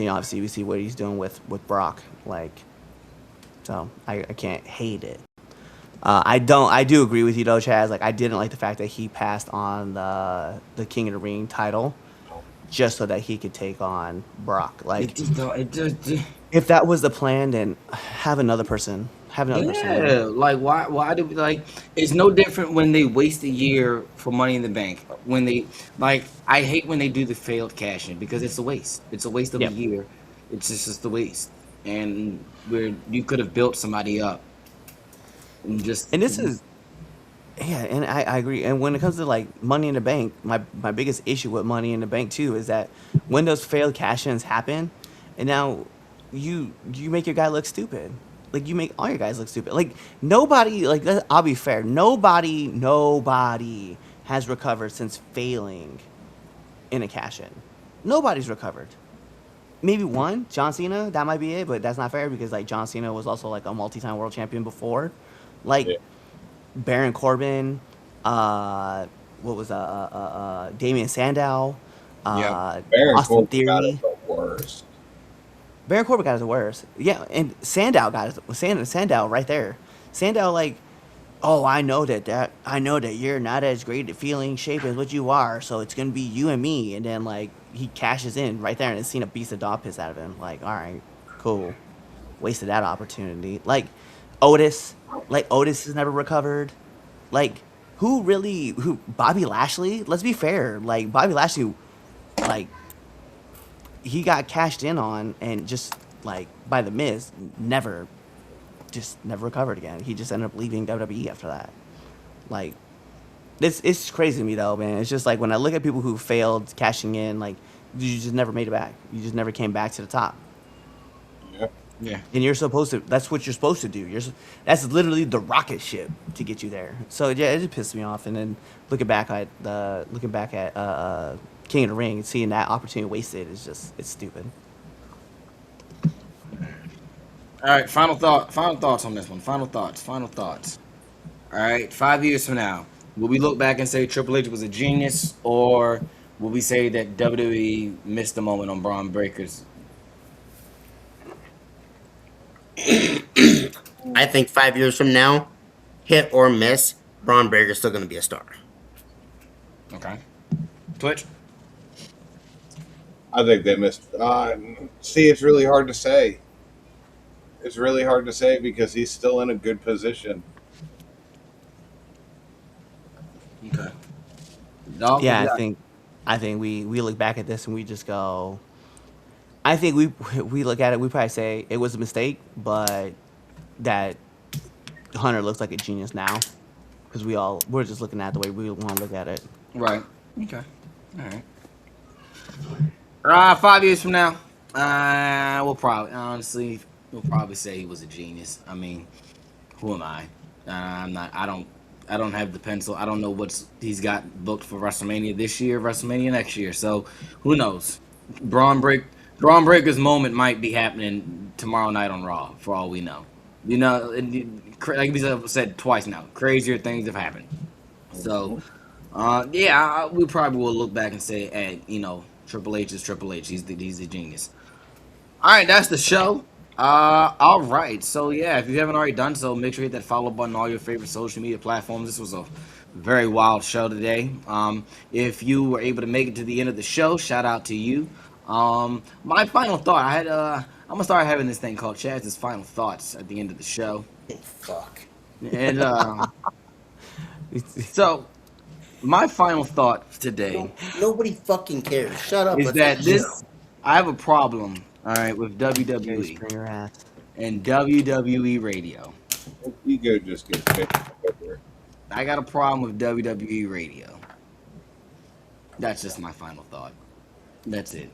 obviously we see what he's doing with Brock, like, so I can't hate it. I do agree with you though, Chaz. Like, I didn't like the fact that he passed on the King of the Ring title just so that he could take on Brock. Like, if that was the plan, then have another person. Win. Yeah, like why do we like? It's no different when they waste a year for Money in the Bank. When they like, I hate when they do the failed cash in because it's a waste. It's a waste of Yep. a year. It's just a waste. And where you could have built somebody up and just And this is, yeah, and I agree. And when it comes to like Money in the Bank, my biggest issue with Money in the Bank too is that when those failed cash-ins happen, and now you make your guy look stupid. Like, you make all your guys look stupid. Like, nobody, like, I'll be fair, nobody has recovered since failing in a cash-in. Nobody's recovered. Maybe one, John Cena, that might be it, but that's not fair because like John Cena was also like a multi-time world champion before. Like, Yeah. Baron Corbin, what was Damian Sandow, Baron Austin Corbin got Theory. it the worst. Baron Corbin got his worst. Yeah, and Sandow got his Sandow right there. Sandow, like, oh, I know that you're not as great at feeling shape as what you are, so it's gonna be you and me. And then like he cashes in right there, and it's seen a beast of dog piss out of him. Like, all right, cool, wasted that opportunity. Like Otis has never recovered. Like, who Bobby Lashley? Let's be fair. Like, Bobby Lashley, like, he got cashed in on and just like by the Miz, never recovered again. He just ended up leaving WWE after that. Like, it's crazy to me though, man. It's just like when I look at people who failed cashing in, like you just never made it back. You just never came back to the top. Yeah. Yeah. And you're supposed to. That's what you're supposed to do. That's literally the rocket ship to get you there. So yeah, it just pissed me off. And then looking back at King of the Ring and seeing that opportunity wasted is just it's stupid. All right, final thoughts on this one. Final thoughts. All right, 5 years from now, will we look back and say Triple H was a genius, or will we say that WWE missed the moment on Bron Breakker's? I think 5 years from now, hit or miss, Bron Breakker's still going to be a star. Okay. Twitch? I think they missed. See, it's really hard to say. It's really hard to say because he's still in a good position. Okay. Dog, Yeah, I think we look back at this and we just go. I think we look at it. We probably say it was a mistake, but that Hunter looks like a genius now because we're just looking at the way we want to look at it. Right. Okay. All right. 5 years from now, we'll probably say he was a genius. I mean, who am I? I'm not. I don't have the pencil. I don't know he's got booked for WrestleMania this year, WrestleMania next year. So who knows? Bron Breakker's moment might be happening tomorrow night on Raw, for all we know. You know, like we said twice now, crazier things have happened. So, we probably will look back and say, hey, Triple H is Triple H. He's a genius. All right, that's the show. All right. So yeah, if you haven't already done so, make sure you hit that follow button on all your favorite social media platforms. This was a very wild show today. If you were able to make it to the end of the show, shout out to you. My final thought, I'm gonna start having this thing called Chaz's final thoughts at the end of the show. Fuck. And so my final thought today Nobody fucking cares. Shut up. is Let's that end the show. I have a problem, all right, with Bring WWE your ass. and WWE radio. Ego just gets picked over. I got a problem with WWE radio. That's just my final thought. That's it.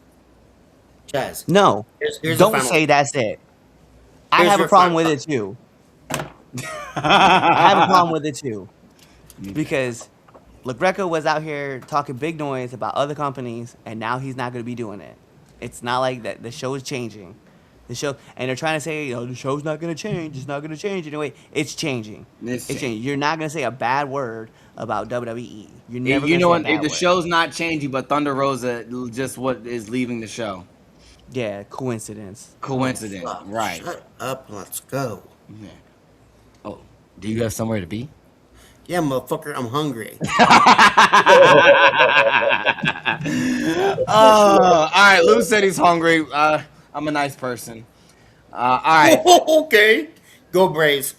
Chaz. No, Here's the don't final- say that's it. I Here's have a your problem final with it too. I have a problem with it too. Because Brekker was out here talking big noise about other companies, and now he's not going to be doing it. It's not like that. The show is changing. And they're trying to say, the show's not going to change. It's not going to change anyway. It's changing. It's changing. You're not going to say a bad word about WWE. You're never. You know what? Say a bad The word. show's not changing, but Thunder Rosa just what is leaving the show. Yeah, coincidence. Coincidence, Fuck, right? Shut up. Let's go. Yeah. Oh, do you have somewhere to be? Yeah, motherfucker. I'm hungry. All right. Lou said he's hungry. I'm a nice person. All right. Okay. Go Braves.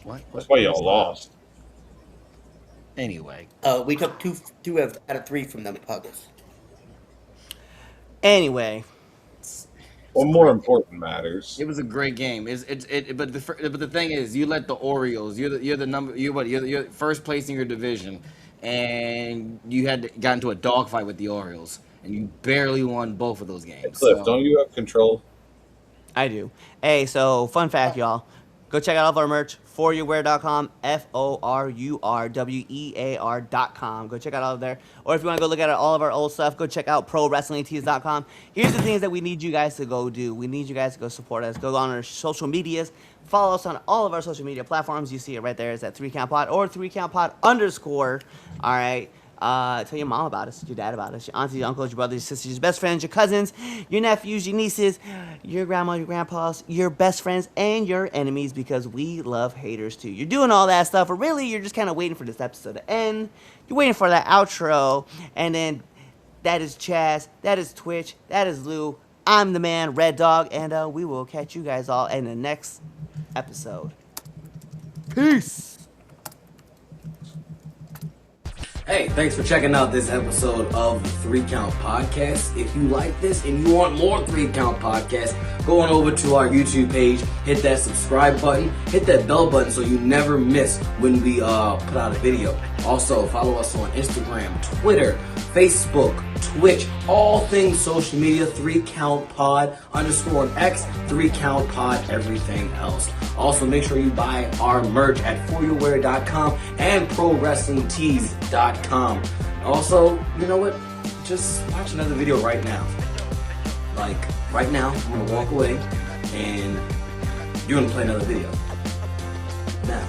What? That's why y'all lost. Anyway. We took two out of three from them Puggles. Anyway, Well, more important matters. It was a great game. But the thing is, you let the Orioles. You're the first place in your division, and you got into a dogfight with the Orioles, and you barely won both of those games. Cliff, So- don't you have control? I do. Hey, so fun fact, y'all. Go check out all of our merch, foryourwear.com, FORUWEAR.com. Go check out all of there. Or if you want to go look at all of our old stuff, go check out ProWrestlingTees.com. Here's the things that we need you guys to go do. We need you guys to go support us. Go on our social medias. Follow us on all of our social media platforms. You see it right there. It's at 3CountPod or 3CountPod_. All right. Tell your mom about us, your dad about us, your aunties, your uncles, your brothers, your sisters, your best friends, your cousins, your nephews, your nieces, your grandma, your grandpas, your best friends, and your enemies, because we love haters too. You're doing all that stuff, but really you're just kind of waiting for this episode to end. You're waiting for that outro, and then that is Chaz, that is Twitch, that is Lou, I'm the man, Red Dog, and we will catch you guys all in the next episode. Peace. Hey, thanks for checking out this episode of the 3 Count Podcast. If you like this and you want more 3 Count Podcasts, go on over to our YouTube page, hit that subscribe button, hit that bell button so you never miss when we put out a video. Also, follow us on Instagram, Twitter, Facebook, Twitch, all things social media, 3 Count Pod _ X, 3 Count Pod, everything else. Also, make sure you buy our merch at foryourwear.com and prowrestlingtees.com. Also, you know what? Just watch another video right now. Like, right now, I'm gonna walk away and you're gonna play another video. Now.